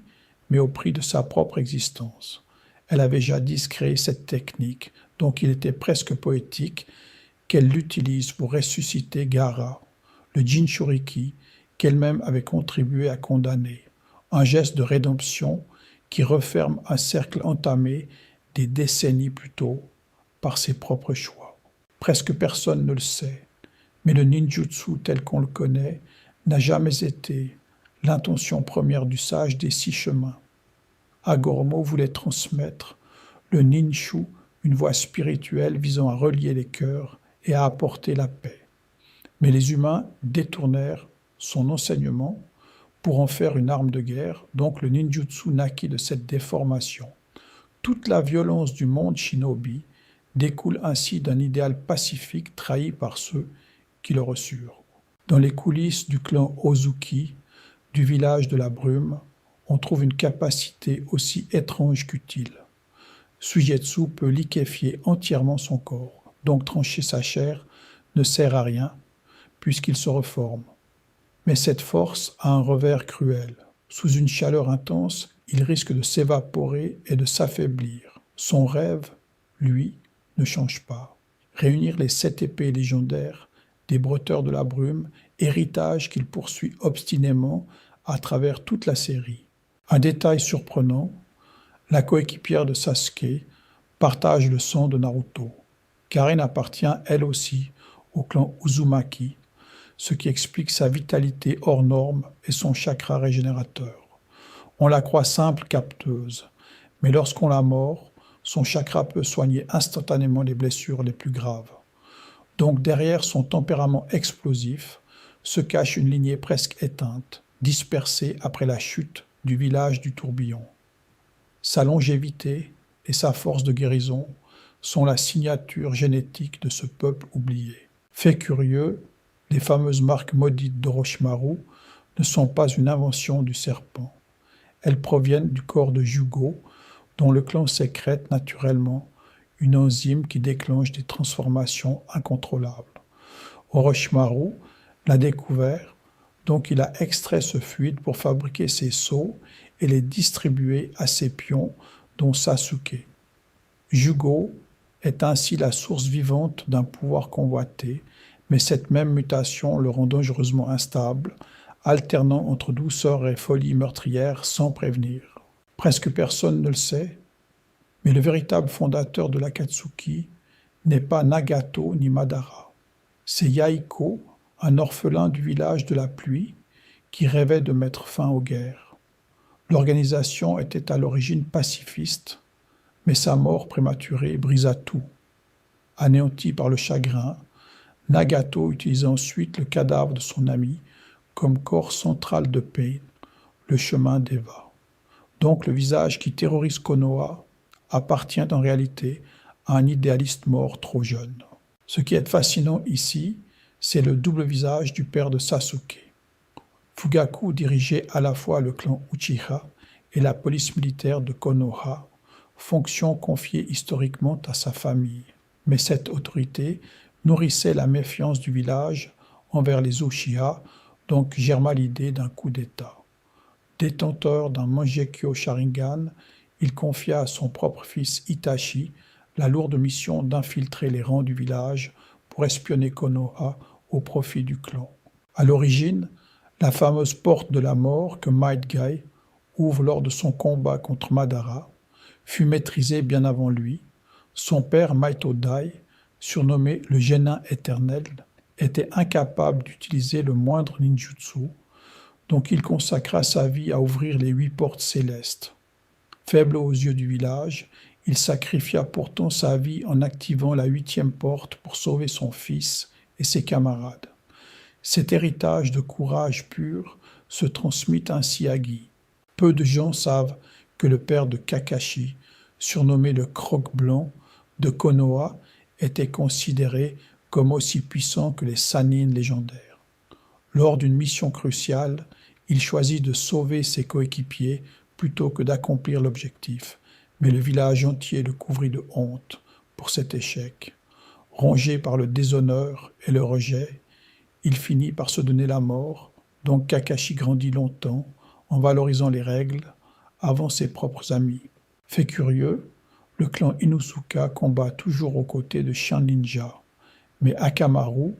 mais au prix de sa propre existence. Elle avait jadis créé cette technique, donc il était presque poétique qu'elle l'utilise pour ressusciter Gaara, le Jinchuriki, qu'elle-même avait contribué à condamner. Un geste de rédemption qui referme un cercle entamé des décennies plus tôt par ses propres choix. Presque personne ne le sait, mais le ninjutsu tel qu'on le connaît n'a jamais été l'intention première du sage des 6 chemins. Agormo voulait transmettre le ninshu, une voie spirituelle visant à relier les cœurs et à apporter la paix. Mais les humains détournèrent son enseignement pour en faire une arme de guerre, donc le ninjutsu naquit de cette déformation. Toute la violence du monde shinobi découle ainsi d'un idéal pacifique trahi par ceux qui le reçurent. Dans les coulisses du clan Ozuki, du village de la brume, on trouve une capacité aussi étrange qu'utile. Suigetsu peut liquéfier entièrement son corps, donc trancher sa chair ne sert à rien, puisqu'il se reforme. Mais cette force a un revers cruel. Sous une chaleur intense, il risque de s'évaporer et de s'affaiblir. Son rêve, lui, ne change pas. Réunir les 7 épées légendaires des Breuteurs de la Brume, héritage qu'il poursuit obstinément à travers toute la série. Un détail surprenant, la coéquipière de Sasuke partage le sang de Naruto. Karin appartient elle aussi au clan Uzumaki, ce qui explique sa vitalité hors norme et son chakra régénérateur. On la croit simple capteuse, mais lorsqu'on la mord, son chakra peut soigner instantanément les blessures les plus graves. Donc derrière son tempérament explosif se cache une lignée presque éteinte, dispersée après la chute du village du tourbillon. Sa longévité et sa force de guérison sont la signature génétique de ce peuple oublié. Fait curieux, les fameuses marques maudites d'Orochimaru ne sont pas une invention du serpent. Elles proviennent du corps de Jugo, dont le clan sécrète naturellement une enzyme qui déclenche des transformations incontrôlables. Orochimaru l'a découvert, donc il a extrait ce fluide pour fabriquer ses sceaux et les distribuer à ses pions, dont Sasuke. Jugo est ainsi la source vivante d'un pouvoir convoité, mais cette même mutation le rend dangereusement instable, alternant entre douceur et folie meurtrière sans prévenir. Presque personne ne le sait, mais le véritable fondateur de l'Akatsuki n'est pas Nagato ni Madara. C'est Yaiko, un orphelin du village de la pluie, qui rêvait de mettre fin aux guerres. L'organisation était à l'origine pacifiste, mais sa mort prématurée brisa tout. Anéanti par le chagrin, Nagato utilisa ensuite le cadavre de son ami comme corps central de Pain, le chemin d'Eva. Donc le visage qui terrorise Konoha appartient en réalité à un idéaliste mort trop jeune. Ce qui est fascinant ici, c'est le double visage du père de Sasuke. Fugaku dirigeait à la fois le clan Uchiha et la police militaire de Konoha, fonction confiée historiquement à sa famille. Mais cette autorité nourrissait la méfiance du village envers les Uchiha, donc germa l'idée d'un coup d'État. Détenteur d'un Mangekyo Sharingan, il confia à son propre fils Itachi la lourde mission d'infiltrer les rangs du village pour espionner Konoha au profit du clan. À l'origine, la fameuse porte de la mort que Might Guy ouvre lors de son combat contre Madara fut maîtrisée bien avant lui. Son père Might Odai, surnommé le Genin éternel, était incapable d'utiliser le moindre ninjutsu, donc il consacra sa vie à ouvrir les 8 portes célestes. Faible aux yeux du village, il sacrifia pourtant sa vie en activant la 8e porte pour sauver son fils et ses camarades. Cet héritage de courage pur se transmit ainsi à Guy. Peu de gens savent que le père de Kakashi, surnommé le Croque-Blanc de Konoha, était considéré comme aussi puissant que les Sannin légendaires. Lors d'une mission cruciale, il choisit de sauver ses coéquipiers plutôt que d'accomplir l'objectif, mais le village entier le couvrit de honte pour cet échec. Rongé par le déshonneur et le rejet, il finit par se donner la mort, donc Kakashi grandit longtemps en valorisant les règles avant ses propres amis. Fait curieux, le clan Inuzuka combat toujours aux côtés de chiens ninja, mais Akamaru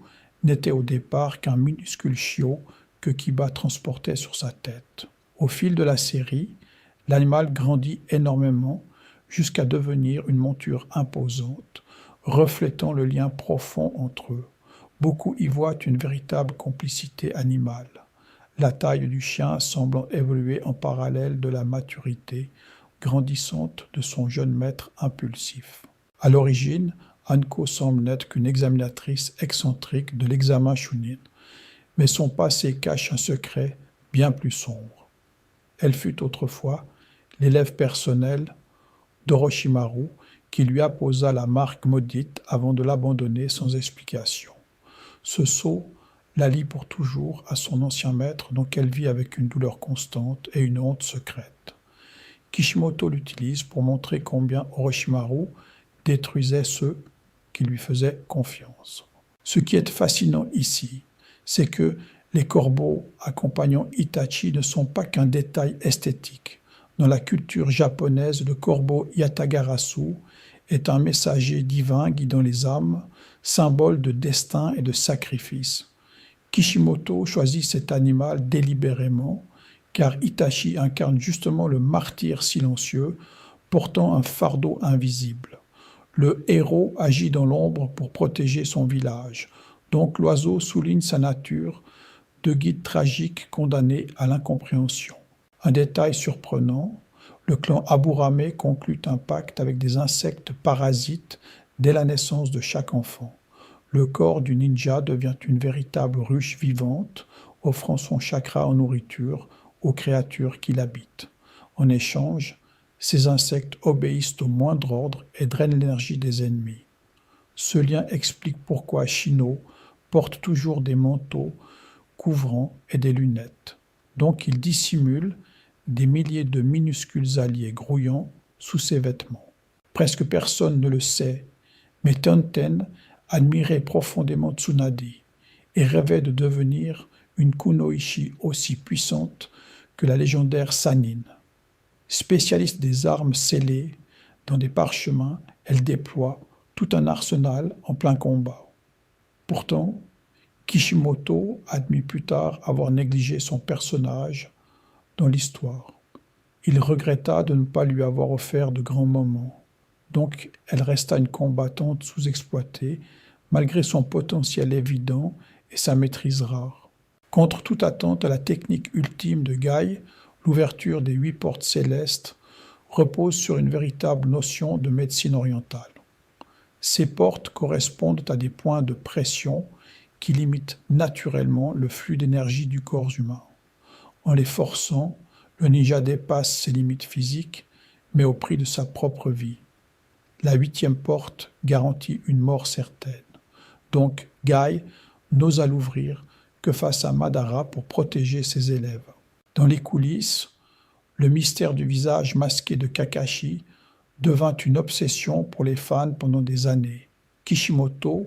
n'était au départ qu'un minuscule chiot que Kiba transportait sur sa tête. Au fil de la série, l'animal grandit énormément jusqu'à devenir une monture imposante, reflétant le lien profond entre eux. Beaucoup y voient une véritable complicité animale, la taille du chien semblant évoluer en parallèle de la maturité grandissante de son jeune maître impulsif. À l'origine, Anko semble n'être qu'une examinatrice excentrique de l'examen Chunin, mais son passé cache un secret bien plus sombre. Elle fut autrefois l'élève personnel d'Orochimaru qui lui apposa la marque maudite avant de l'abandonner sans explication. Ce sceau la lie pour toujours à son ancien maître dont elle vit avec une douleur constante et une honte secrète. Kishimoto l'utilise pour montrer combien Orochimaru détruisait ceux qui lui faisaient confiance. Ce qui est fascinant ici, c'est que Les corbeaux accompagnant Itachi ne sont pas qu'un détail esthétique. Dans la culture japonaise, le corbeau Yatagarasu est un messager divin guidant les âmes, symbole de destin et de sacrifice. Kishimoto choisit cet animal délibérément, car Itachi incarne justement le martyr silencieux, portant un fardeau invisible. Le héros agit dans l'ombre pour protéger son village, donc l'oiseau souligne sa nature de guide tragique condamné à l'incompréhension. Un détail surprenant, le clan Aburame conclut un pacte avec des insectes parasites dès la naissance de chaque enfant. Le corps du ninja devient une véritable ruche vivante, offrant son chakra en nourriture aux créatures qui l'habitent. En échange, ces insectes obéissent au moindre ordre et drainent l'énergie des ennemis. Ce lien explique pourquoi Shino porte toujours des manteaux couvrants et des lunettes. Donc il dissimule des milliers de minuscules alliés grouillants sous ses vêtements. Presque personne ne le sait, mais Tenten admirait profondément Tsunade et rêvait de devenir une kunoichi aussi puissante que la légendaire Sannin. Spécialiste des armes scellées dans des parchemins, elle déploie tout un arsenal en plein combat. Pourtant, Kishimoto admit plus tard avoir négligé son personnage dans l'histoire. Il regretta de ne pas lui avoir offert de grands moments. Donc, elle resta une combattante sous-exploitée, malgré son potentiel évident et sa maîtrise rare. Contre toute attente à la technique ultime de Guy, l'ouverture des 8 portes célestes repose sur une véritable notion de médecine orientale. Ces portes correspondent à des points de pression qui limitent naturellement le flux d'énergie du corps humain. En les forçant, le ninja dépasse ses limites physiques, mais au prix de sa propre vie. La 8e porte garantit une mort certaine. Donc, Guy n'osa l'ouvrir que face à Madara pour protéger ses élèves. Dans les coulisses, le mystère du visage masqué de Kakashi devint une obsession pour les fans pendant des années. Kishimoto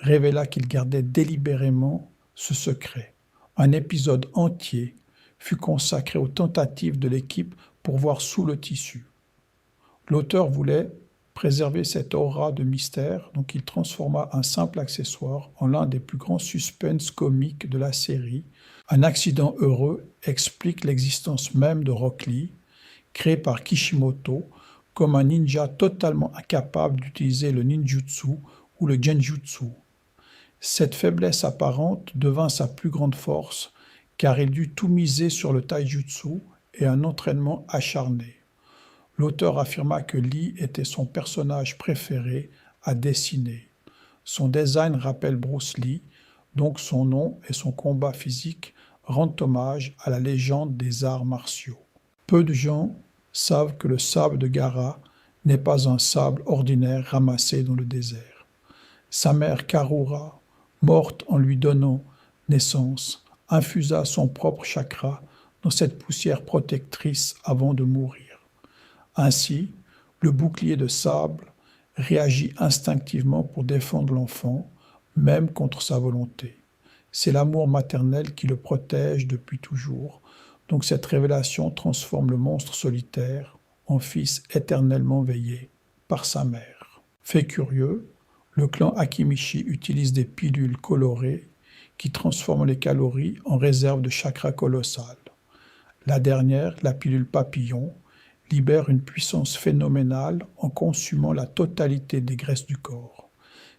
révéla qu'il gardait délibérément ce secret. Un épisode entier fut consacré aux tentatives de l'équipe pour voir sous le tissu. L'auteur voulait préserver cette aura de mystère, donc il transforma un simple accessoire en l'un des plus grands suspens comiques de la série. Un accident heureux explique l'existence même de Rock Lee, créé par Kishimoto comme un ninja totalement incapable d'utiliser le ninjutsu ou le genjutsu. Cette faiblesse apparente devint sa plus grande force, car il dut tout miser sur le taijutsu et un entraînement acharné. L'auteur affirma que Lee était son personnage préféré à dessiner. Son design rappelle Bruce Lee, donc son nom et son combat physique rendent hommage à la légende des arts martiaux. Peu de gens savent que le sable de Gaara n'est pas un sable ordinaire ramassé dans le désert. Sa mère Karura, morte en lui donnant naissance, infusa son propre chakra dans cette poussière protectrice avant de mourir. Ainsi, le bouclier de sable réagit instinctivement pour défendre l'enfant, même contre sa volonté. C'est l'amour maternel qui le protège depuis toujours, donc cette révélation transforme le monstre solitaire en fils éternellement veillé par sa mère. Fait curieux, le clan Akimichi utilise des pilules colorées qui transforment les calories en réserve de chakra colossal. La dernière, la pilule papillon, libère une puissance phénoménale en consumant la totalité des graisses du corps.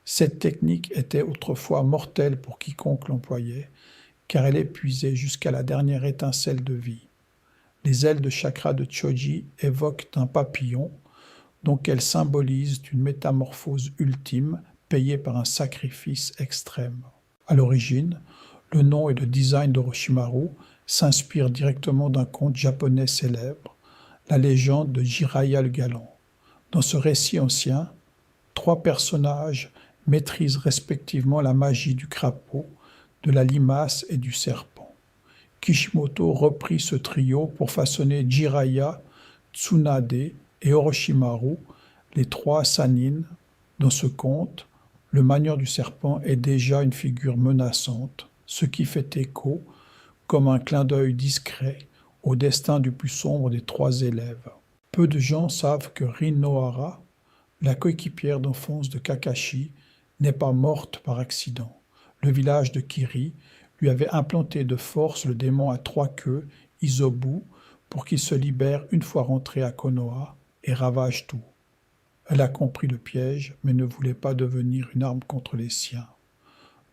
Cette technique était autrefois mortelle pour quiconque l'employait, car elle épuisait jusqu'à la dernière étincelle de vie. Les ailes de chakra de Choji évoquent un papillon, donc elles symbolisent une métamorphose ultime payée par un sacrifice extrême. À l'origine, le nom et le design d'Orochimaru s'inspirent directement d'un conte japonais célèbre, la légende de Jiraiya le Galant. Dans ce récit ancien, 3 personnages maîtrisent respectivement la magie du crapaud, de la limace et du serpent. Kishimoto reprit ce trio pour façonner Jiraiya, Tsunade et Orochimaru, les 3 Sannin. Dans ce conte, le manieur du serpent est déjà une figure menaçante, ce qui fait écho, comme un clin d'œil discret, au destin du plus sombre des 3 élèves. Peu de gens savent que Rin Nohara, la coéquipière d'enfance de Kakashi, n'est pas morte par accident. Le village de Kiri lui avait implanté de force le démon à 3 queues, Isobu, pour qu'il se libère une fois rentré à Konoha et ravage tout. Elle a compris le piège, mais ne voulait pas devenir une arme contre les siens.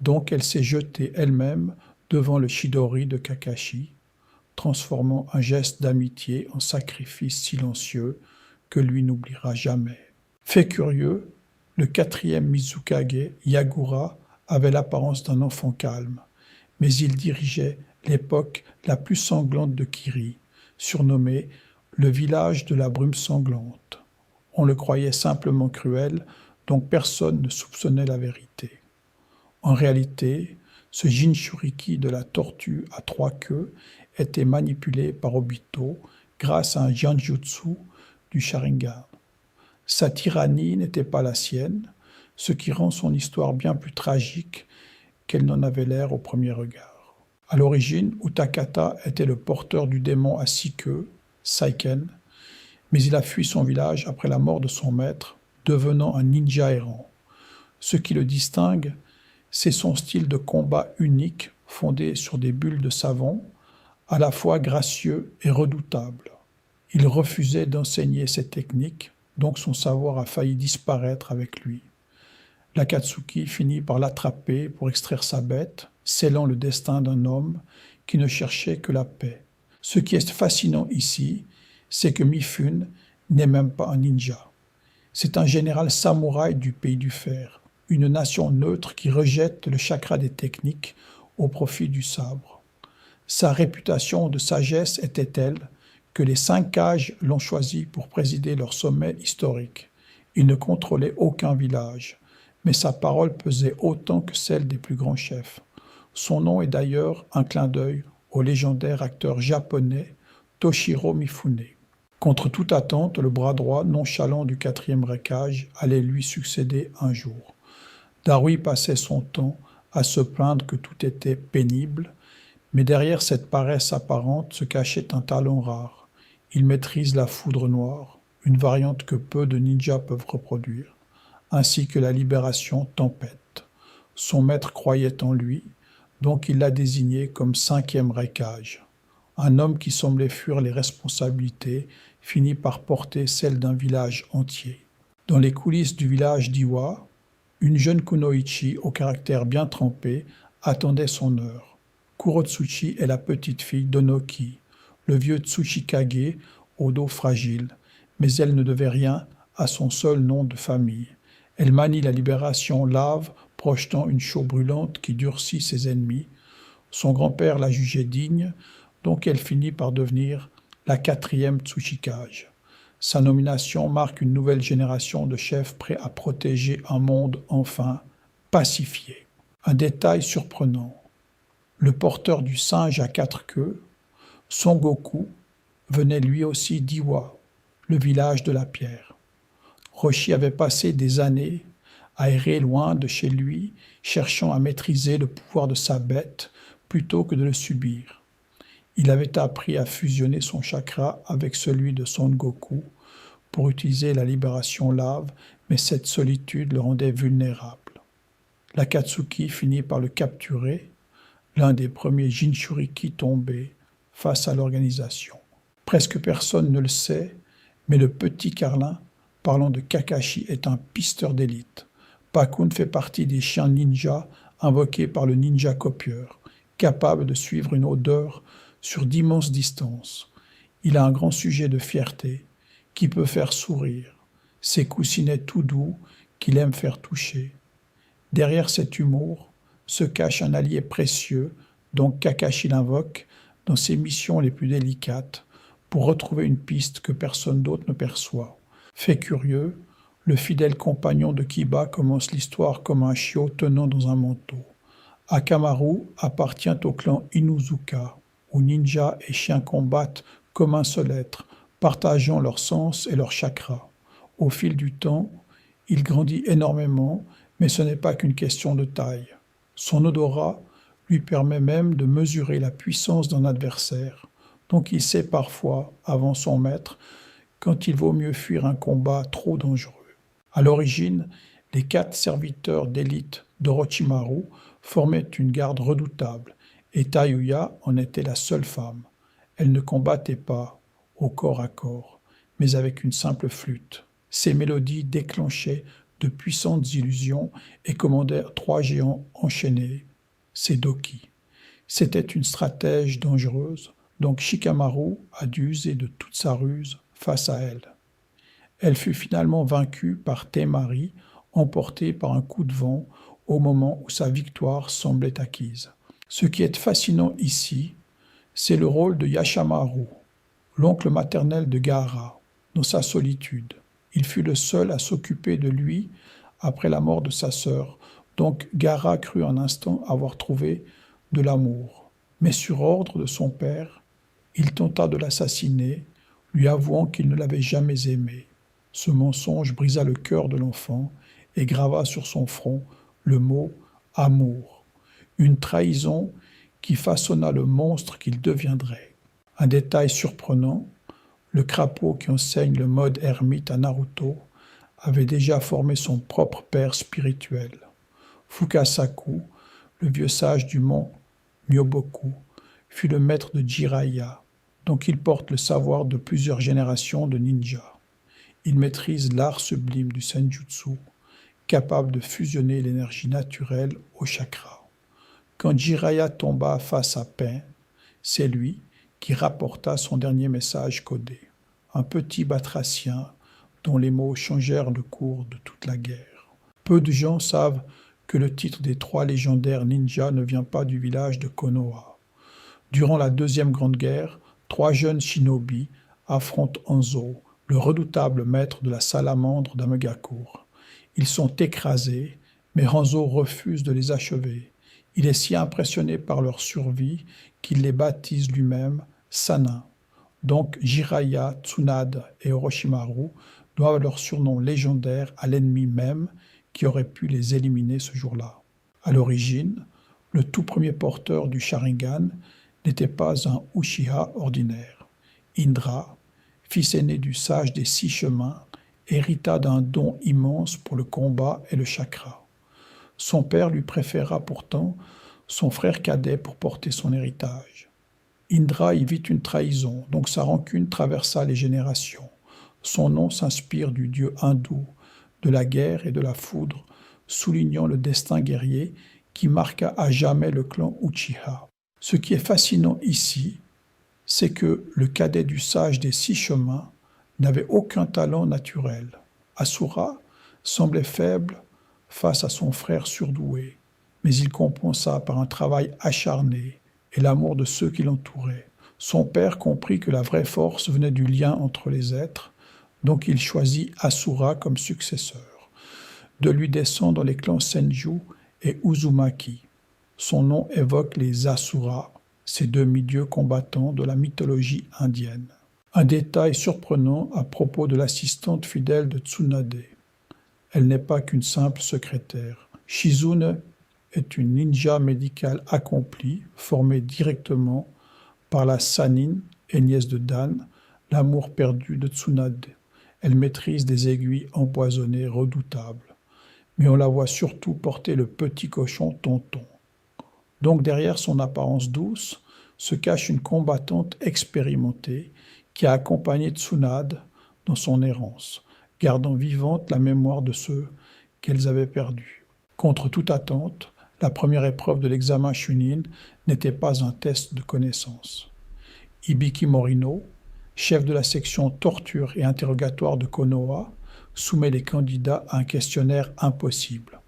Donc elle s'est jetée elle-même devant le Chidori de Kakashi, transformant un geste d'amitié en sacrifice silencieux que lui n'oubliera jamais. Fait curieux, le 4e Mizukage, Yagura, avait l'apparence d'un enfant calme, mais il dirigeait l'époque la plus sanglante de Kiri, surnommée le village de la brume sanglante. On le croyait simplement cruel, donc personne ne soupçonnait la vérité. En réalité, ce Jinchuriki de la tortue à 3 queues était manipulé par Obito grâce à un Genjutsu du Sharingan. Sa tyrannie n'était pas la sienne, ce qui rend son histoire bien plus tragique qu'elle n'en avait l'air au premier regard. À l'origine, Utakata était le porteur du démon à 6 queues, Saiken, mais il a fui son village après la mort de son maître, devenant un ninja errant. Ce qui le distingue, c'est son style de combat unique, fondé sur des bulles de savon, à la fois gracieux et redoutable. Il refusait d'enseigner ces techniques, donc son savoir a failli disparaître avec lui. L'Akatsuki finit par l'attraper pour extraire sa bête, scellant le destin d'un homme qui ne cherchait que la paix. Ce qui est fascinant ici, c'est que Mifune n'est même pas un ninja. C'est un général samouraï du pays du fer, une nation neutre qui rejette le chakra des techniques au profit du sabre. Sa réputation de sagesse était telle que les 5 Kages l'ont choisi pour présider leur sommet historique. Il ne contrôlait aucun village, mais sa parole pesait autant que celle des plus grands chefs. Son nom est d'ailleurs un clin d'œil au légendaire acteur japonais Toshiro Mifune. Contre toute attente, le bras droit nonchalant du 4e Raikage allait lui succéder un jour. Darui passait son temps à se plaindre que tout était pénible, mais derrière cette paresse apparente se cachait un talent rare. Il maîtrise la foudre noire, une variante que peu de ninjas peuvent reproduire, ainsi que la libération tempête. Son maître croyait en lui, donc il l'a désigné comme 5e Raikage. Un homme qui semblait fuir les responsabilités finit par porter celle d'un village entier. Dans les coulisses du village d'Iwa, une jeune kunoichi au caractère bien trempé attendait son heure. Kurotsuchi est la petite fille d'Onoki, le vieux Tsuchikage au dos fragile, mais elle ne devait rien à son seul nom de famille. Elle manie la libération lave, projetant une chaux brûlante qui durcit ses ennemis. Son grand-père l'a jugée digne, donc elle finit par devenir la 4e Tsuchikage. Sa nomination marque une nouvelle génération de chefs prêts à protéger un monde enfin pacifié. Un détail surprenant. Le porteur du singe à 4 queues, Son Goku, venait lui aussi d'Iwa, le village de la pierre. Roshi avait passé des années à errer loin de chez lui, cherchant à maîtriser le pouvoir de sa bête plutôt que de le subir. Il avait appris à fusionner son chakra avec celui de Son Goku pour utiliser la libération lave, mais cette solitude le rendait vulnérable. L'Akatsuki finit par le capturer, l'un des premiers Jinchuriki tombés face à l'organisation. Presque personne ne le sait, mais le petit Carlin, parlant de Kakashi, est un pisteur d'élite. Pakun fait partie des chiens ninja invoqués par le ninja copieur, capable de suivre une odeur sur d'immenses distances. Il a un grand sujet de fierté qui peut faire sourire, ses coussinets tout doux qu'il aime faire toucher. Derrière cet humour se cache un allié précieux, dont Kakashi l'invoque dans ses missions les plus délicates pour retrouver une piste que personne d'autre ne perçoit. Fait curieux, le fidèle compagnon de Kiba commence l'histoire comme un chiot tenant dans un manteau. Akamaru appartient au clan Inuzuka, où ninja et chiens combattent comme un seul être, partageant leur sens et leur chakra. Au fil du temps, il grandit énormément, mais ce n'est pas qu'une question de taille. Son odorat lui permet même de mesurer la puissance d'un adversaire, donc il sait parfois, avant son maître, quand il vaut mieux fuir un combat trop dangereux. À l'origine, les 4 serviteurs d'élite d'Orochimaru formaient une garde redoutable, et Tayuya en était la seule femme. Elle ne combattait pas au corps à corps, mais avec une simple flûte. Ses mélodies déclenchaient de puissantes illusions et commandèrent 3 géants enchaînés, ses Doki. C'était une stratège dangereuse, donc Shikamaru a dû user de toute sa ruse face à elle. Elle fut finalement vaincue par Temari, emportée par un coup de vent au moment où sa victoire semblait acquise. Ce qui est fascinant ici, c'est le rôle de Yashamaru, l'oncle maternel de Gaara, dans sa solitude. Il fut le seul à s'occuper de lui après la mort de sa sœur, donc Gaara crut un instant avoir trouvé de l'amour. Mais sur ordre de son père, il tenta de l'assassiner, lui avouant qu'il ne l'avait jamais aimé. Ce mensonge brisa le cœur de l'enfant et grava sur son front le mot « amour », une trahison qui façonna le monstre qu'il deviendrait. Un détail surprenant, le crapaud qui enseigne le mode ermite à Naruto avait déjà formé son propre père spirituel. Fukasaku, le vieux sage du mont Myoboku, fut le maître de Jiraiya, donc il porte le savoir de plusieurs générations de ninjas. Il maîtrise l'art sublime du senjutsu, capable de fusionner l'énergie naturelle au chakra. Quand Jiraiya tomba face à Pain, c'est lui qui rapporta son dernier message codé, un petit batracien dont les mots changèrent le cours de toute la guerre. Peu de gens savent que le titre des 3 légendaires ninjas ne vient pas du village de Konoha. Durant la Deuxième Grande Guerre, 3 jeunes shinobi affrontent Hanzo, le redoutable maître de la salamandre d'Amegakur. Ils sont écrasés, mais Hanzo refuse de les achever. Il est si impressionné par leur survie qu'il les baptise lui-même Sanin. Donc Jiraiya, Tsunade et Orochimaru doivent leur surnom légendaire à l'ennemi même qui aurait pu les éliminer ce jour-là. À l'origine, le tout premier porteur du Sharingan n'était pas un Uchiha ordinaire. Indra, fils aîné du sage des 6 chemins, hérita d'un don immense pour le combat et le chakra. Son père lui préféra pourtant son frère cadet pour porter son héritage. Indra y vit une trahison, donc sa rancune traversa les générations. Son nom s'inspire du dieu hindou, de la guerre et de la foudre, soulignant le destin guerrier qui marqua à jamais le clan Uchiha. Ce qui est fascinant ici, c'est que le cadet du sage des 6 chemins n'avait aucun talent naturel. Asura semblait faible face à son frère surdoué, mais il compensa par un travail acharné et l'amour de ceux qui l'entouraient. Son père comprit que la vraie force venait du lien entre les êtres, donc il choisit Asura comme successeur. De lui descendent les clans Senju et Uzumaki. Son nom évoque les Asuras, ces demi-dieux combattants de la mythologie indienne. Un détail surprenant à propos de l'assistante fidèle de Tsunade. Elle n'est pas qu'une simple secrétaire. Shizune est une ninja médicale accomplie, formée directement par la Sannin et nièce de Dan, l'amour perdu de Tsunade. Elle maîtrise des aiguilles empoisonnées redoutables. Mais on la voit surtout porter le petit cochon Tonton. Donc derrière son apparence douce se cache une combattante expérimentée qui a accompagné Tsunade dans son errance, gardant vivante la mémoire de ceux qu'elles avaient perdus. Contre toute attente, la première épreuve de l'examen Chunin n'était pas un test de connaissance. Hibiki Morino, chef de la section torture et interrogatoire de Konoha, soumet les candidats à un questionnaire impossible.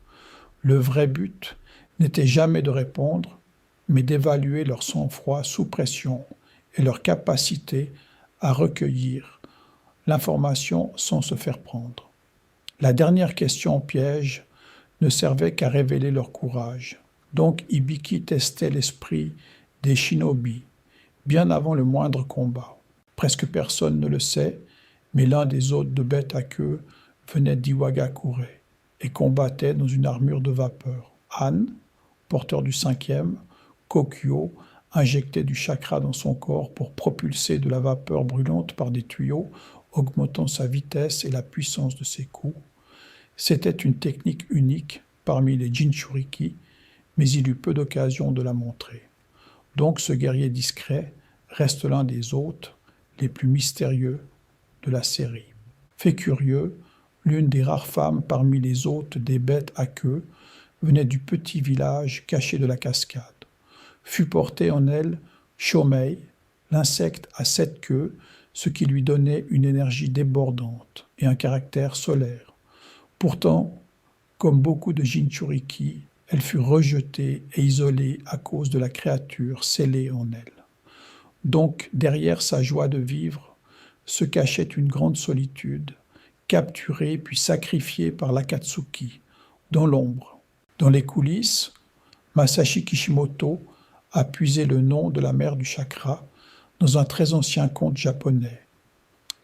Le vrai but n'était jamais de répondre, mais d'évaluer leur sang-froid sous pression et leur capacité à recueillir l'information sans se faire prendre. La dernière question piège ne servait qu'à révéler leur courage. Donc Hibiki testait l'esprit des shinobi, bien avant le moindre combat. Presque personne ne le sait, mais l'un des hôtes de bête à queue venait d'Iwagakure et combattait dans une armure de vapeur. Han, porteur du 5e, Kokyo injectait du chakra dans son corps pour propulser de la vapeur brûlante par des tuyaux, augmentant sa vitesse et la puissance de ses coups. C'était une technique unique parmi les Jinchuriki, mais il eut peu d'occasion de la montrer. Donc ce guerrier discret reste l'un des hôtes les plus mystérieux de la série. Fait curieux, l'une des rares femmes parmi les hôtes des bêtes à queue venait du petit village caché de la cascade. Fut porté en elle Shomei, l'insecte à 7 queues, ce qui lui donnait une énergie débordante et un caractère solaire. Pourtant, comme beaucoup de Jinchuriki, elle fut rejetée et isolée à cause de la créature scellée en elle. Donc, derrière sa joie de vivre, se cachait une grande solitude, capturée puis sacrifiée par l'Akatsuki, dans l'ombre. Dans les coulisses, Masashi Kishimoto a puisé le nom de la mère du chakra dans un très ancien conte japonais.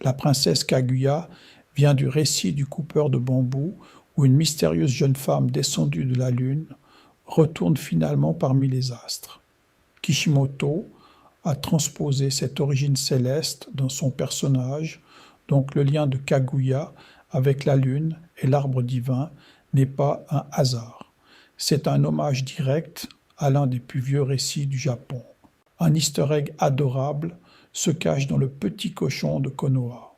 La princesse Kaguya vient du récit du coupeur de bambou où une mystérieuse jeune femme descendue de la lune retourne finalement parmi les astres. Kishimoto a transposé cette origine céleste dans son personnage, donc le lien de Kaguya avec la lune et l'arbre divin n'est pas un hasard. C'est un hommage direct à l'un des plus vieux récits du Japon. Un easter egg adorable se cache dans le petit cochon de Konoha.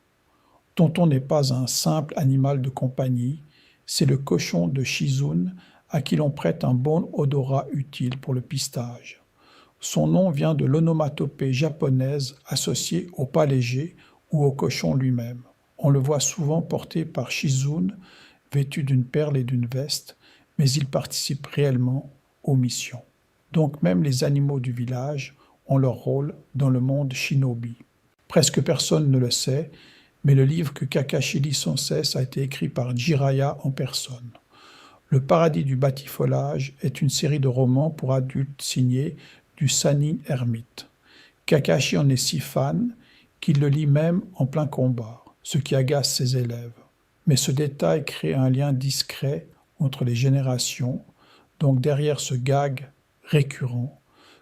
Tonton n'est pas un simple animal de compagnie, c'est le cochon de Shizune à qui l'on prête un bon odorat utile pour le pistage. Son nom vient de l'onomatopée japonaise associée au pas léger ou au cochon lui-même. On le voit souvent porté par Shizune, vêtu d'une perle et d'une veste, mais il participe réellement aux missions. Donc même les animaux du village ont leur rôle dans le monde shinobi. Presque personne ne le sait, mais le livre que Kakashi lit sans cesse a été écrit par Jiraiya en personne. Le paradis du batifolage est une série de romans pour adultes signés du Sanin Hermite. Kakashi en est si fan qu'il le lit même en plein combat, ce qui agace ses élèves. Mais ce détail crée un lien discret entre les générations, donc derrière ce gag récurrent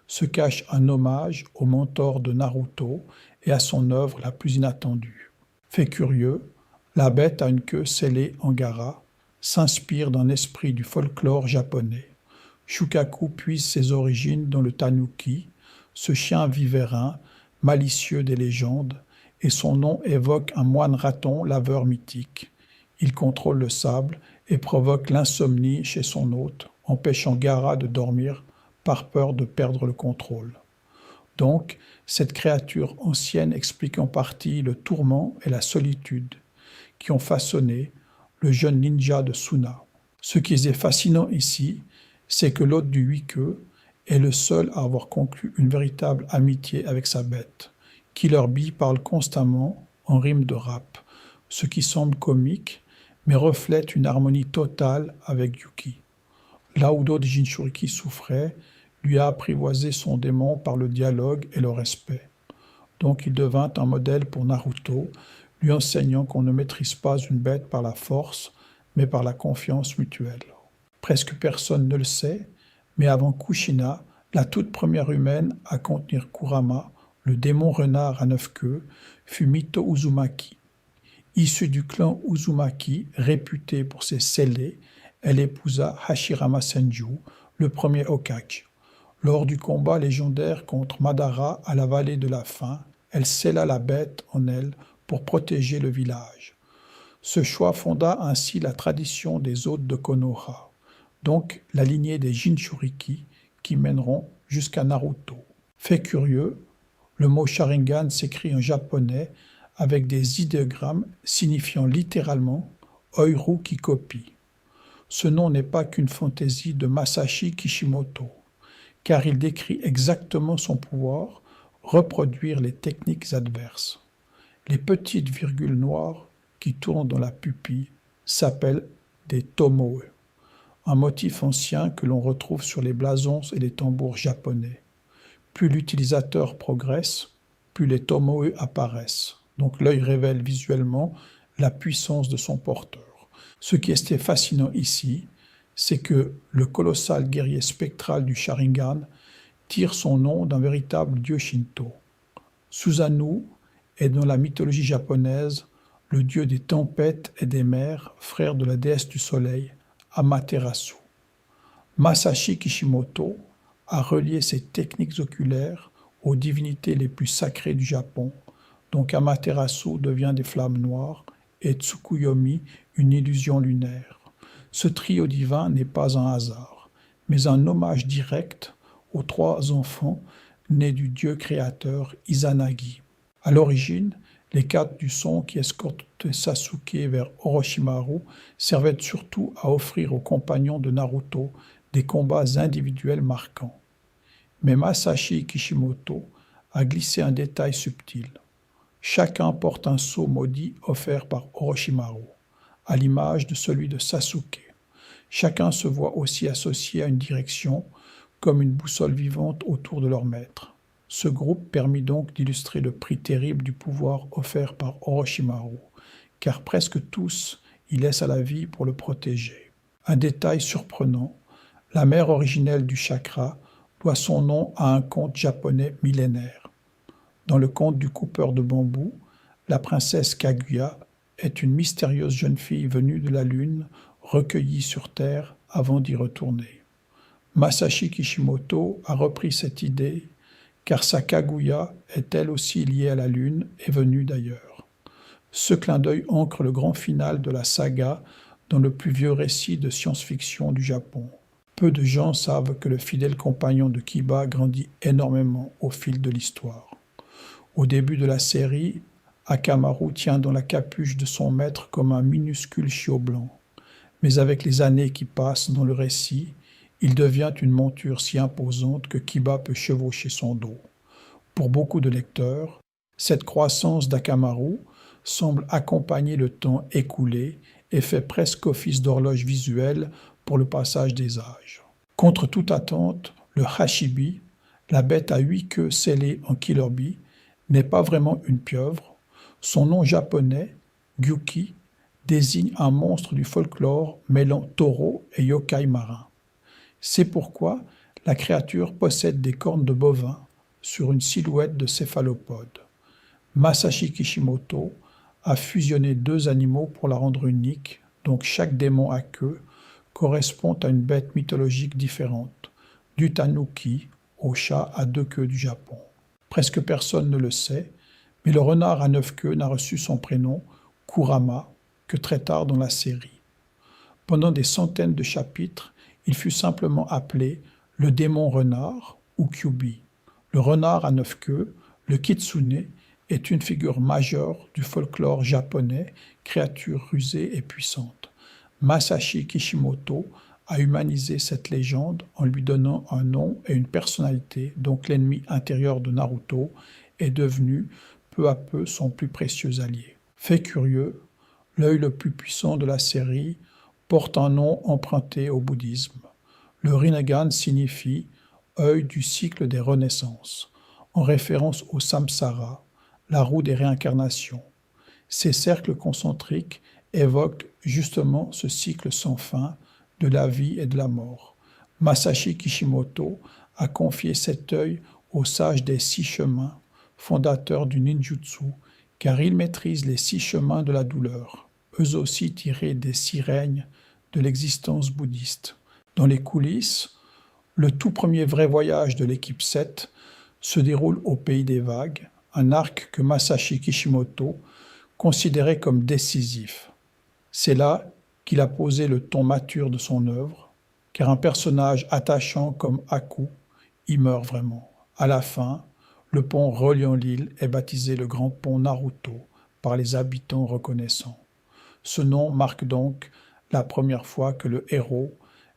se cache un hommage au mentor de Naruto et à son œuvre la plus inattendue. Fait curieux, la bête à une queue scellée en gara s'inspire d'un esprit du folklore japonais. Shukaku puise ses origines dans le tanuki, ce chien vivérin, malicieux des légendes, et son nom évoque un moine raton laveur mythique. Il contrôle le sable et provoque l'insomnie chez son hôte, empêchant Gaara de dormir par peur de perdre le contrôle. Donc, cette créature ancienne explique en partie le tourment et la solitude qui ont façonné le jeune ninja de Suna. Ce qui est fascinant ici, c'est que l'hôte du 8-queues est le seul à avoir conclu une véritable amitié avec sa bête. Killer Bee parle constamment en rime de rap, ce qui semble comique, mais reflète une harmonie totale avec Yuki. Là où d'autres Jinchuriki souffraient, lui a apprivoisé son démon par le dialogue et le respect. Donc il devint un modèle pour Naruto, lui enseignant qu'on ne maîtrise pas une bête par la force, mais par la confiance mutuelle. Presque personne ne le sait, mais avant Kushina, la toute première humaine à contenir Kurama, le démon renard à 9 queues, fut Mito Uzumaki. Issue du clan Uzumaki, réputé pour ses scellés, elle épousa Hashirama Senju, le premier Hokage. Lors du combat légendaire contre Madara à la vallée de la faim, elle scella la bête en elle pour protéger le village. Ce choix fonda ainsi la tradition des hôtes de Konoha, donc la lignée des Jinchuriki qui mèneront jusqu'à Naruto. Fait curieux, le mot Sharingan s'écrit en japonais avec des idéogrammes signifiant littéralement « Oiru qui copie ». Ce nom n'est pas qu'une fantaisie de Masashi Kishimoto, car il décrit exactement son pouvoir, reproduire les techniques adverses. Les petites virgules noires qui tournent dans la pupille s'appellent des tomoe, un motif ancien que l'on retrouve sur les blasons et les tambours japonais. Plus l'utilisateur progresse, plus les tomoe apparaissent. Donc l'œil révèle visuellement la puissance de son porteur. Ce qui était fascinant ici, c'est que le colossal guerrier spectral du Sharingan tire son nom d'un véritable dieu shinto. Susanoo est dans la mythologie japonaise le dieu des tempêtes et des mers, frère de la déesse du soleil, Amaterasu. Masashi Kishimoto a relié ses techniques oculaires aux divinités les plus sacrées du Japon, donc Amaterasu devient des flammes noires et Tsukuyomi une illusion lunaire. Ce trio divin n'est pas un hasard, mais un hommage direct aux trois enfants nés du dieu créateur Izanagi. À l'origine, les cartes du son qui escortent Sasuke vers Orochimaru servaient surtout à offrir aux compagnons de Naruto des combats individuels marquants. Mais Masashi Kishimoto a glissé un détail subtil. Chacun porte un sceau maudit offert par Orochimaru, à l'image de celui de Sasuke. Chacun se voit aussi associé à une direction, comme une boussole vivante autour de leur maître. Ce groupe permit donc d'illustrer le prix terrible du pouvoir offert par Orochimaru, car presque tous y laissent à la vie pour le protéger. Un détail surprenant, la mère originelle du chakra doit son nom à un conte japonais millénaire. Dans le conte du coupeur de bambou, la princesse Kaguya est une mystérieuse jeune fille venue de la lune, recueillie sur Terre avant d'y retourner. Masashi Kishimoto a repris cette idée, car sa Kaguya est elle aussi liée à la lune et venue d'ailleurs. Ce clin d'œil ancre le grand final de la saga dans le plus vieux récit de science-fiction du Japon. Peu de gens savent que le fidèle compagnon de Kiba grandit énormément au fil de l'histoire. Au début de la série, Akamaru tient dans la capuche de son maître comme un minuscule chiot blanc. Mais avec les années qui passent dans le récit, il devient une monture si imposante que Kiba peut chevaucher son dos. Pour beaucoup de lecteurs, cette croissance d'Akamaru semble accompagner le temps écoulé et fait presque office d'horloge visuelle pour le passage des âges. Contre toute attente, le Hashibi, la bête à 8 queues scellée en Killer Bee, n'est pas vraiment une pieuvre. Son nom japonais, Gyuki, désigne un monstre du folklore mêlant taureau et yokai marin. C'est pourquoi la créature possède des cornes de bovin sur une silhouette de céphalopode. Masashi Kishimoto a fusionné deux animaux pour la rendre unique, donc chaque démon à queue correspond à une bête mythologique différente, du tanuki au chat à 2 queues du Japon. Presque personne ne le sait, mais le renard à 9 queues n'a reçu son prénom, Kurama, que très tard dans la série. Pendant des centaines de chapitres, il fut simplement appelé le démon renard ou Kyubi. Le renard à 9 queues, le kitsune, est une figure majeure du folklore japonais, créature rusée et puissante. Masashi Kishimoto a humanisé cette légende en lui donnant un nom et une personnalité, donc l'ennemi intérieur de Naruto est devenu peu à peu son plus précieux allié. Fait curieux, l'œil le plus puissant de la série porte un nom emprunté au bouddhisme. Le Rinnegan signifie « œil du cycle des renaissances », en référence au samsara, la roue des réincarnations. Ces cercles concentriques évoquent justement ce cycle sans fin de la vie et de la mort. Masashi Kishimoto a confié cet œil au sage des 6 chemins, fondateur du ninjutsu, car il maîtrise les 6 chemins de la douleur, eux aussi tirés des 6 règnes de l'existence bouddhiste. Dans les coulisses, le tout premier vrai voyage de l'équipe 7 se déroule au Pays des Vagues, un arc que Masashi Kishimoto considérait comme décisif. C'est là qu'il a posé le ton mature de son œuvre, car un personnage attachant comme Haku y meurt vraiment. À la fin, le pont reliant l'île est baptisé le Grand Pont Naruto par les habitants reconnaissants. Ce nom marque donc la première fois que le héros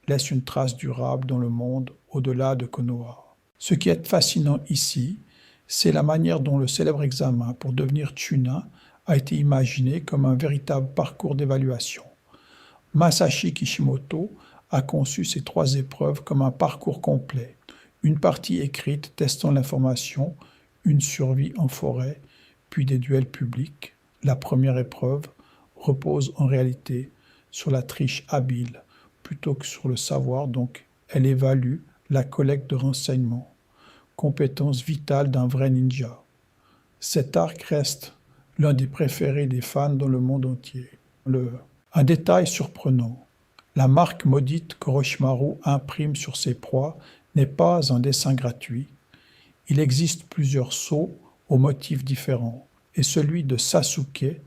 laisse une trace durable dans le monde au-delà de Konoha. Ce qui est fascinant ici, c'est la manière dont le célèbre examen pour devenir Chunin a été imaginé comme un véritable parcours d'évaluation. Masashi Kishimoto a conçu ces 3 épreuves comme un parcours complet, une partie écrite testant l'information, une survie en forêt, puis des duels publics. La première épreuve repose en réalité sur la triche habile plutôt que sur le savoir, donc elle évalue la collecte de renseignements. compétence vitale d'un vrai ninja. Cet arc reste l'un des préférés des fans dans le monde entier. Un détail surprenant, la marque maudite qu'Orochimaru imprime sur ses proies n'est pas un dessin gratuit. Il existe plusieurs sceaux aux motifs différents, et celui de Sasuke,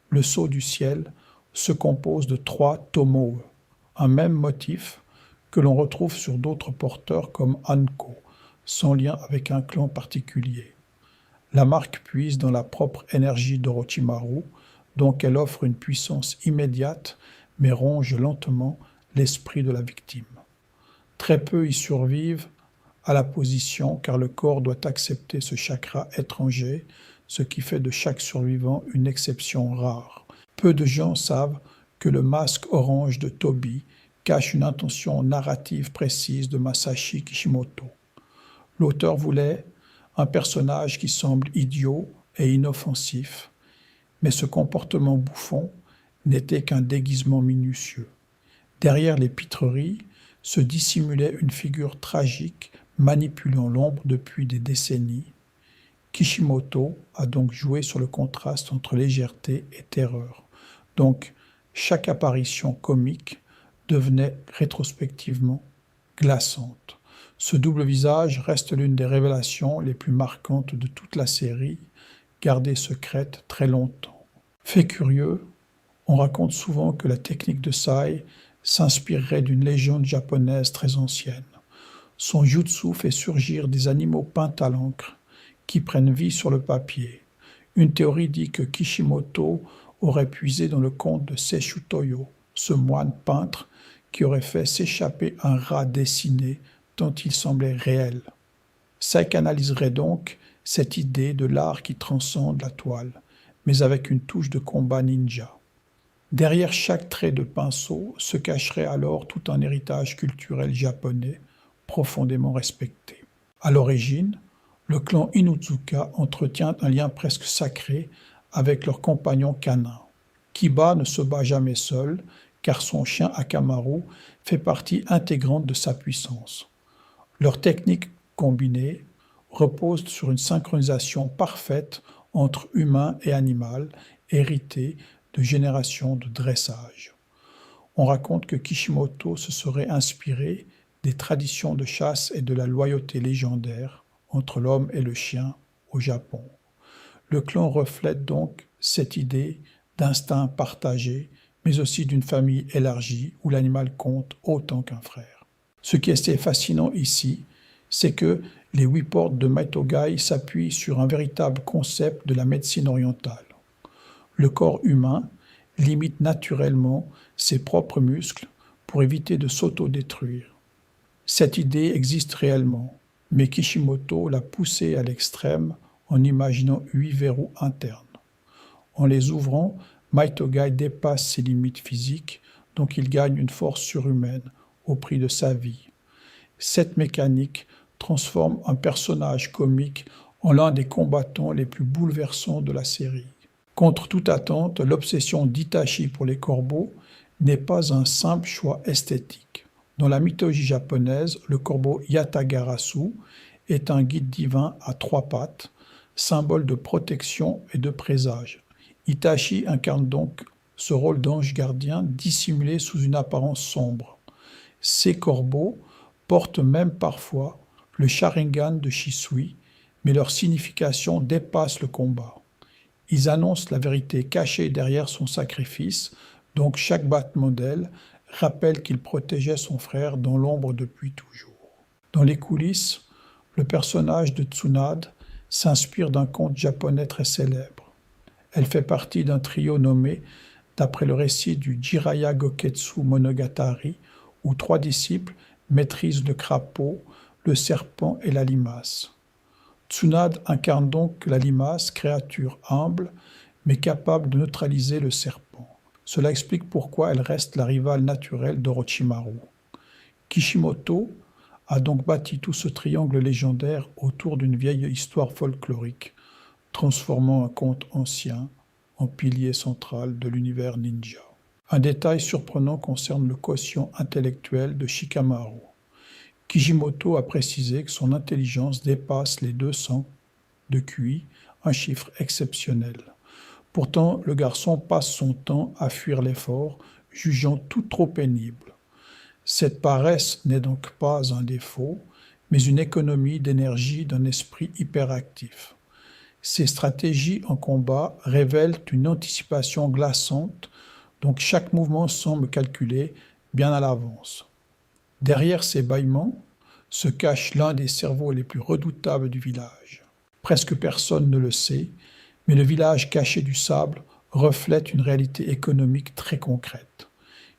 le sceau du ciel, se compose de 3 tomoe, un même motif que l'on retrouve sur d'autres porteurs comme Anko, sans lien avec un clan particulier. La marque puise dans la propre énergie d'Orochimaru, donc elle offre une puissance immédiate, mais ronge lentement l'esprit de la victime. Très peu y survivent à la position, car le corps doit accepter ce chakra étranger, ce qui fait de chaque survivant une exception rare. Peu de gens savent que le masque orange de Toby cache une intention narrative précise de Masashi Kishimoto. L'auteur voulait un personnage qui semble idiot et inoffensif, mais ce comportement bouffon n'était qu'un déguisement minutieux. Derrière les pitreries se dissimulait une figure tragique manipulant l'ombre depuis des décennies. Kishimoto a donc joué sur le contraste entre légèreté et terreur. Donc, chaque apparition comique devenait rétrospectivement glaçante. Ce double visage reste l'une des révélations les plus marquantes de toute la série, gardée secrète très longtemps. Fait curieux, on raconte souvent que la technique de Sai s'inspirerait d'une légende japonaise très ancienne. Son jutsu fait surgir des animaux peints à l'encre qui prennent vie sur le papier. Une théorie dit que Kishimoto aurait puisé dans le conte de Seishu Toyo, ce moine peintre qui aurait fait s'échapper un rat dessiné tant il semblait réel. Sai canaliserait donc cette idée de l'art qui transcende la toile, mais avec une touche de combat ninja. Derrière chaque trait de pinceau se cacherait alors tout un héritage culturel japonais profondément respecté. À l'origine, le clan Inuzuka entretient un lien presque sacré avec leur compagnon canin. Kiba ne se bat jamais seul, car son chien Akamaru fait partie intégrante de sa puissance. Leur technique combinée repose sur une synchronisation parfaite entre humain et animal, héritée de générations de dressage. On raconte que Kishimoto se serait inspiré des traditions de chasse et de la loyauté légendaire entre l'homme et le chien au Japon. Le clan reflète donc cette idée d'instinct partagé, mais aussi d'une famille élargie où l'animal compte autant qu'un frère. Ce qui est assez fascinant ici, c'est que les 8 portes de Maitogai s'appuient sur un véritable concept de la médecine orientale. Le corps humain limite naturellement ses propres muscles pour éviter de s'autodétruire. Cette idée existe réellement, mais Kishimoto l'a poussée à l'extrême en imaginant 8 verrous internes. En les ouvrant, Maitogai dépasse ses limites physiques, donc il gagne une force surhumaine au prix de sa vie. Cette mécanique transforme un personnage comique en l'un des combattants les plus bouleversants de la série. Contre toute attente, l'obsession d'Itachi pour les corbeaux n'est pas un simple choix esthétique. Dans la mythologie japonaise, le corbeau Yatagarasu est un guide divin à 3 pattes, symbole de protection et de présage. Itachi incarne donc ce rôle d'ange gardien dissimulé sous une apparence sombre. Ces corbeaux portent même parfois le Sharingan de Shisui, mais leur signification dépasse le combat. Ils annoncent la vérité cachée derrière son sacrifice, donc chaque battement d'aile rappelle qu'il protégeait son frère dans l'ombre depuis toujours. Dans les coulisses, le personnage de Tsunade s'inspire d'un conte japonais très célèbre. Elle fait partie d'un trio nommé d'après le récit du Jiraiya Goketsu Monogatari, où 3 disciples maîtrisent le crapaud, le serpent et la limace. Tsunade incarne donc la limace, créature humble, mais capable de neutraliser le serpent. Cela explique pourquoi elle reste la rivale naturelle d'Orochimaru. Kishimoto a donc bâti tout ce triangle légendaire autour d'une vieille histoire folklorique, transformant un conte ancien en pilier central de l'univers ninja. Un détail surprenant concerne le quotient intellectuel de Shikamaru. Kishimoto a précisé que son intelligence dépasse les 200 de QI, un chiffre exceptionnel. Pourtant, le garçon passe son temps à fuir l'effort, jugeant tout trop pénible. Cette paresse n'est donc pas un défaut, mais une économie d'énergie d'un esprit hyperactif. Ces stratégies en combat révèlent une anticipation glaçante, donc chaque mouvement semble calculé bien à l'avance. Derrière ces bâillements se cache l'un des cerveaux les plus redoutables du village. Presque personne ne le sait, mais le village caché du sable reflète une réalité économique très concrète.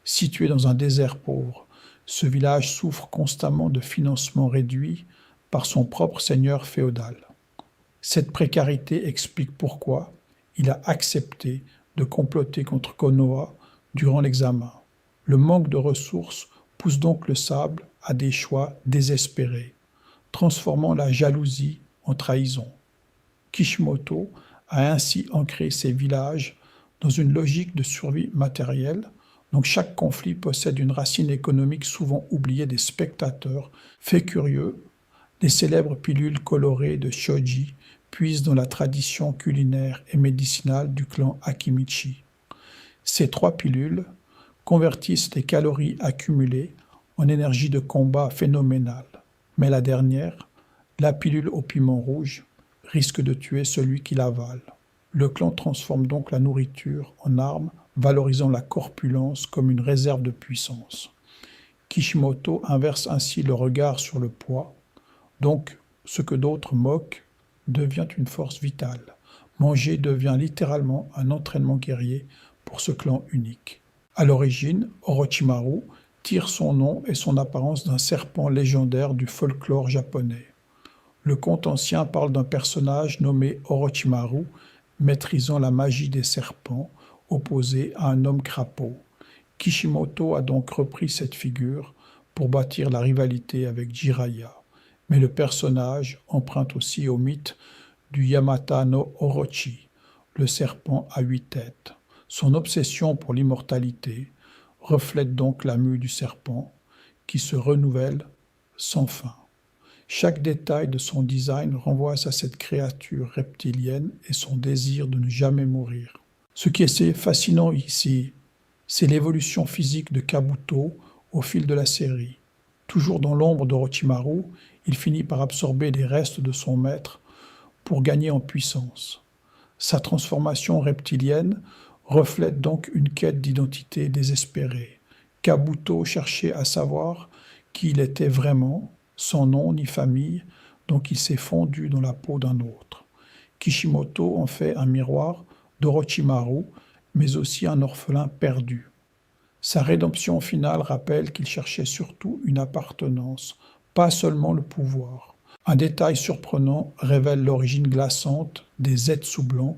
Situé dans un désert pauvre, ce village souffre constamment de financements réduits par son propre seigneur féodal. Cette précarité explique pourquoi il a accepté de comploter contre Konoha durant l'examen. Le manque de ressources pousse donc le sable à des choix désespérés, transformant la jalousie en trahison. Kishimoto a ainsi ancré ses villages dans une logique de survie matérielle, donc chaque conflit possède une racine économique souvent oubliée des spectateurs. Fait curieux, les célèbres pilules colorées de shoji puisent dans la tradition culinaire et médicinale du clan Akimichi. Ces 3 pilules convertissent les calories accumulées en énergie de combat phénoménale. Mais la dernière, la pilule au piment rouge, risque de tuer celui qui l'avale. Le clan transforme donc la nourriture en arme, valorisant la corpulence comme une réserve de puissance. Kishimoto inverse ainsi le regard sur le poids, donc ce que d'autres moquent devient une force vitale. Manger devient littéralement un entraînement guerrier pour ce clan unique. À l'origine, Orochimaru tire son nom et son apparence d'un serpent légendaire du folklore japonais. Le conte ancien parle d'un personnage nommé Orochimaru, maîtrisant la magie des serpents, opposé à un homme crapaud. Kishimoto a donc repris cette figure pour bâtir la rivalité avec Jiraiya. Mais le personnage emprunte aussi au mythe du Yamata no Orochi, le serpent à 8 têtes. Son obsession pour l'immortalité reflète donc la mue du serpent, qui se renouvelle sans fin. Chaque détail de son design renvoie à cette créature reptilienne et son désir de ne jamais mourir. Ce qui est fascinant ici, c'est l'évolution physique de Kabuto au fil de la série. Toujours dans l'ombre d'Orochimaru, il finit par absorber les restes de son maître pour gagner en puissance. Sa transformation reptilienne reflète donc une quête d'identité désespérée. Kabuto cherchait à savoir qui il était vraiment, sans nom ni famille, donc il s'est fondu dans la peau d'un autre. Kishimoto en fait un miroir d'Orochimaru, mais aussi un orphelin perdu. Sa rédemption finale rappelle qu'il cherchait surtout une appartenance, pas seulement le pouvoir. Un détail surprenant révèle l'origine glaçante des Zetsu blancs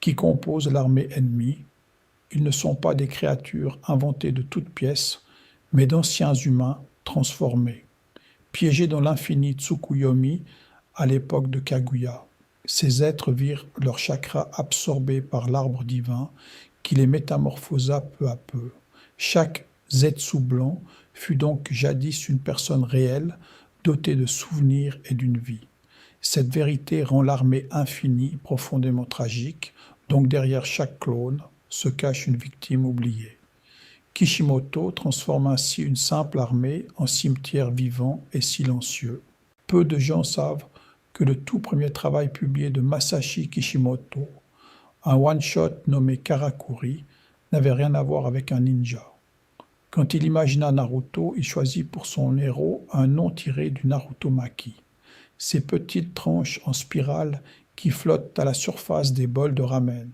qui composent l'armée ennemie. Ils ne sont pas des créatures inventées de toutes pièces, mais d'anciens humains transformés, piégés dans l'infini Tsukuyomi à l'époque de Kaguya. Ces êtres virent leur chakra absorbé par l'arbre divin qui les métamorphosa peu à peu. Chaque Zetsu blanc fut donc jadis une personne réelle, dotée de souvenirs et d'une vie. Cette vérité rend l'armée infinie profondément tragique, donc derrière chaque clone se cache une victime oubliée. Kishimoto transforme ainsi une simple armée en cimetière vivant et silencieux. Peu de gens savent que le tout premier travail publié de Masashi Kishimoto, un one-shot nommé Karakuri, n'avait rien à voir avec un ninja. Quand il imagina Naruto, il choisit pour son héros un nom tiré du Naruto Maki, ces petites tranches en spirale qui flottent à la surface des bols de ramen.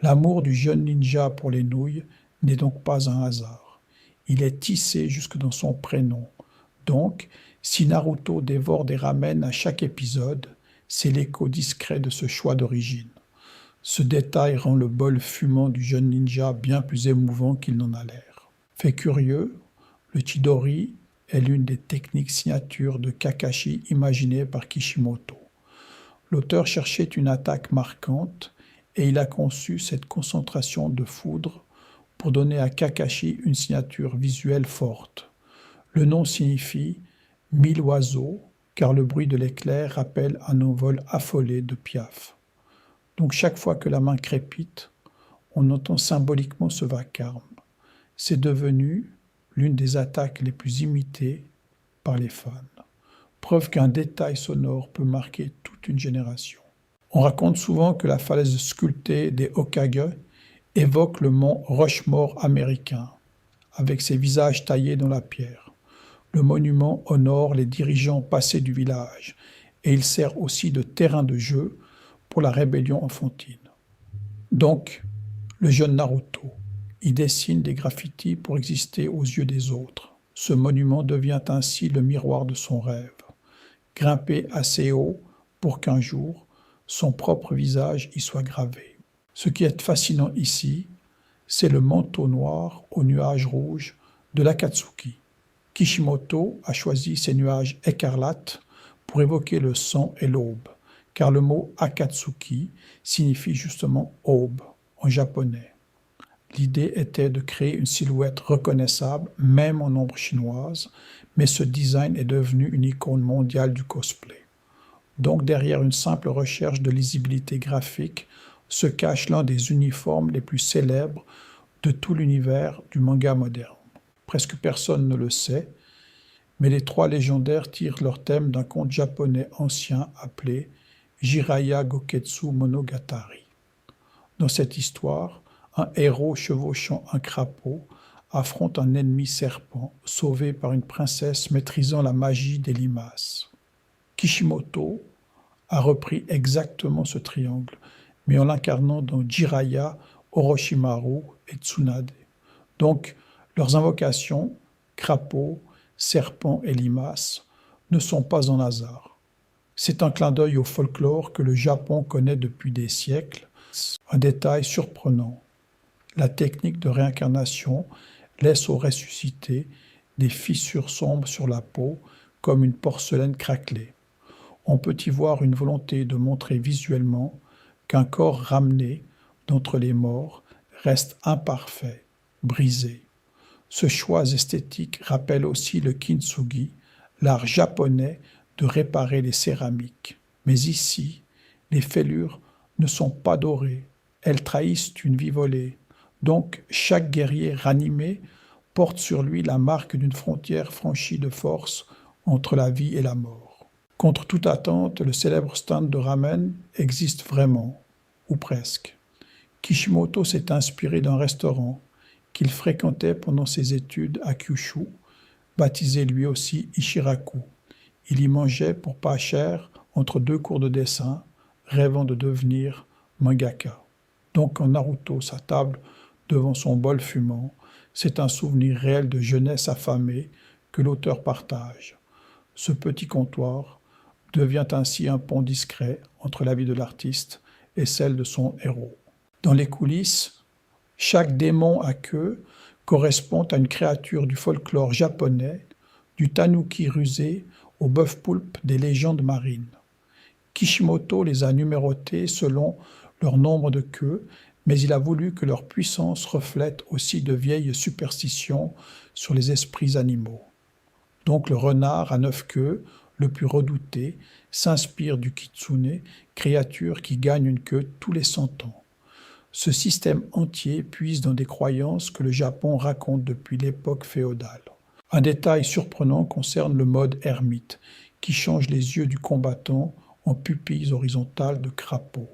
L'amour du jeune ninja pour les nouilles n'est donc pas un hasard. Il est tissé jusque dans son prénom. Donc, si Naruto dévore des ramen à chaque épisode, c'est l'écho discret de ce choix d'origine. Ce détail rend le bol fumant du jeune ninja bien plus émouvant qu'il n'en a l'air. Fait curieux, le Chidori est l'une des techniques signatures de Kakashi imaginées par Kishimoto. L'auteur cherchait une attaque marquante et il a conçu cette concentration de foudre pour donner à Kakashi une signature visuelle forte. Le nom signifie Mille oiseaux, car le bruit de l'éclair rappelle un envol affolé de Piaf. Donc chaque fois que la main crépite, on entend symboliquement ce vacarme. C'est devenu l'une des attaques les plus imitées par les fans. Preuve qu'un détail sonore peut marquer toute une génération. On raconte souvent que la falaise sculptée des Hokage évoque le mont Rushmore américain, avec ses visages taillés dans la pierre. Le monument honore les dirigeants passés du village et il sert aussi de terrain de jeu pour la rébellion enfantine. Donc, le jeune Naruto, il dessine des graffitis pour exister aux yeux des autres. Ce monument devient ainsi le miroir de son rêve. Grimper assez haut pour qu'un jour, son propre visage y soit gravé. Ce qui est fascinant ici, c'est le manteau noir aux nuages rouges de l'Akatsuki. Kishimoto a choisi ces nuages écarlates pour évoquer le sang et l'aube, car le mot Akatsuki signifie justement aube en japonais. L'idée était de créer une silhouette reconnaissable, même en ombre chinoise, mais ce design est devenu une icône mondiale du cosplay. Donc derrière une simple recherche de lisibilité graphique se cache l'un des uniformes les plus célèbres de tout l'univers du manga moderne. Presque personne ne le sait, mais les trois légendaires tirent leur thème d'un conte japonais ancien appelé Jiraiya Goketsu Monogatari. Dans cette histoire, un héros chevauchant un crapaud affronte un ennemi serpent sauvé par une princesse maîtrisant la magie des limaces. Kishimoto a repris exactement ce triangle, mais en l'incarnant dans Jiraiya, Orochimaru et Tsunade. Donc, leurs invocations, crapaud, serpent et limaces, ne sont pas en hasard. C'est un clin d'œil au folklore que le Japon connaît depuis des siècles. Un détail surprenant. La technique de réincarnation laisse au ressuscité des fissures sombres sur la peau comme une porcelaine craquelée. On peut y voir une volonté de montrer visuellement qu'un corps ramené d'entre les morts reste imparfait, brisé. Ce choix esthétique rappelle aussi le kintsugi, l'art japonais de réparer les céramiques. Mais ici, les fêlures ne sont pas dorées, elles trahissent une vie volée. Donc chaque guerrier ranimé porte sur lui la marque d'une frontière franchie de force entre la vie et la mort. Contre toute attente, le célèbre stand de ramen existe vraiment, ou presque. Kishimoto s'est inspiré d'un restaurant qu'il fréquentait pendant ses études à Kyushu, baptisé lui aussi Ichiraku. Il y mangeait pour pas cher entre deux cours de dessin, rêvant de devenir mangaka. Donc quand Naruto s'attable devant son bol fumant, c'est un souvenir réel de jeunesse affamée que l'auteur partage. Ce petit comptoir devient ainsi un pont discret entre la vie de l'artiste et celle de son héros. Dans les coulisses, chaque démon à queue correspond à une créature du folklore japonais, du tanuki rusé au bœuf poulpe des légendes marines. Kishimoto les a numérotés selon leur nombre de queues, mais il a voulu que leur puissance reflète aussi de vieilles superstitions sur les esprits animaux. Donc le renard à 9 queues, le plus redouté, s'inspire du kitsune, créature qui gagne une queue tous les 100 ans. Ce système entier puise dans des croyances que le Japon raconte depuis l'époque féodale. Un détail surprenant concerne le mode ermite, qui change les yeux du combattant en pupilles horizontales de crapaud.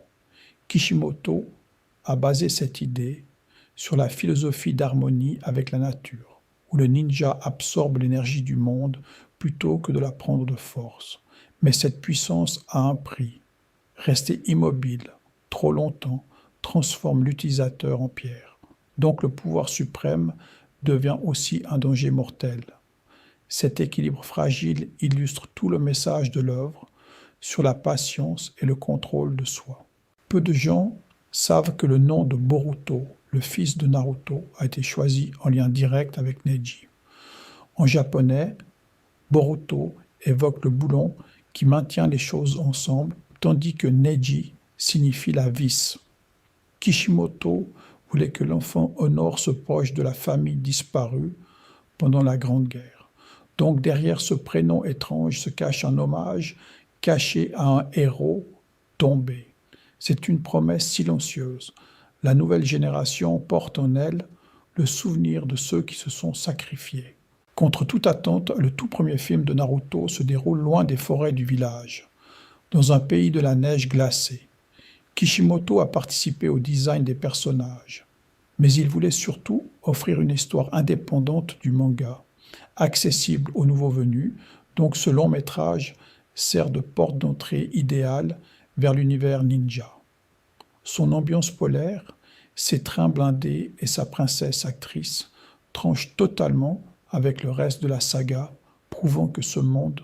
Kishimoto a basé cette idée sur la philosophie d'harmonie avec la nature, où le ninja absorbe l'énergie du monde plutôt que de la prendre de force. Mais cette puissance a un prix. Rester immobile trop longtemps transforme l'utilisateur en pierre. Donc le pouvoir suprême devient aussi un danger mortel. Cet équilibre fragile illustre tout le message de l'œuvre sur la patience et le contrôle de soi. Peu de gens savent que le nom de Boruto, le fils de Naruto, a été choisi en lien direct avec Neji. En japonais, Boruto évoque le boulon qui maintient les choses ensemble, tandis que Neji signifie la vis. Kishimoto voulait que l'enfant honore ce proche de la famille disparue pendant la Grande Guerre. Donc derrière ce prénom étrange se cache un hommage caché à un héros tombé. C'est une promesse silencieuse. La nouvelle génération porte en elle le souvenir de ceux qui se sont sacrifiés. Contre toute attente, le tout premier film de Naruto se déroule loin des forêts du village, dans un pays de la neige glacée. Kishimoto a participé au design des personnages, mais il voulait surtout offrir une histoire indépendante du manga, accessible aux nouveaux venus, donc ce long métrage sert de porte d'entrée idéale vers l'univers ninja. Son ambiance polaire, ses trains blindés et sa princesse actrice tranchent totalement avec le reste de la saga, prouvant que ce monde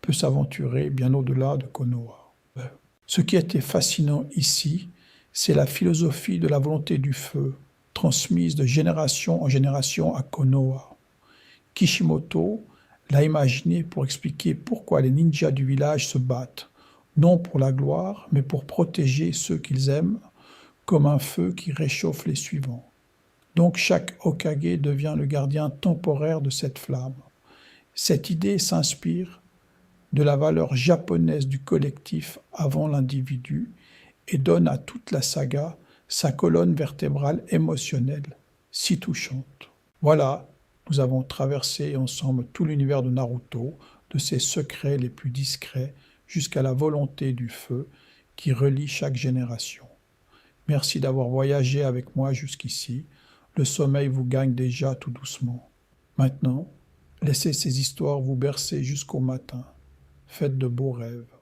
peut s'aventurer bien au-delà de Konoha. Ce qui était fascinant ici, c'est la philosophie de la volonté du feu, transmise de génération en génération à Konoha. Kishimoto l'a imaginé pour expliquer pourquoi les ninjas du village se battent, non pour la gloire, mais pour protéger ceux qu'ils aiment, comme un feu qui réchauffe les suivants. Donc chaque Hokage devient le gardien temporaire de cette flamme. Cette idée s'inspire de la valeur japonaise du collectif avant l'individu et donne à toute la saga sa colonne vertébrale émotionnelle, si touchante. Voilà, nous avons traversé ensemble tout l'univers de Naruto, de ses secrets les plus discrets jusqu'à la volonté du feu qui relie chaque génération. Merci d'avoir voyagé avec moi jusqu'ici. Le sommeil vous gagne déjà tout doucement. Maintenant, laissez ces histoires vous bercer jusqu'au matin. Faites de beaux rêves.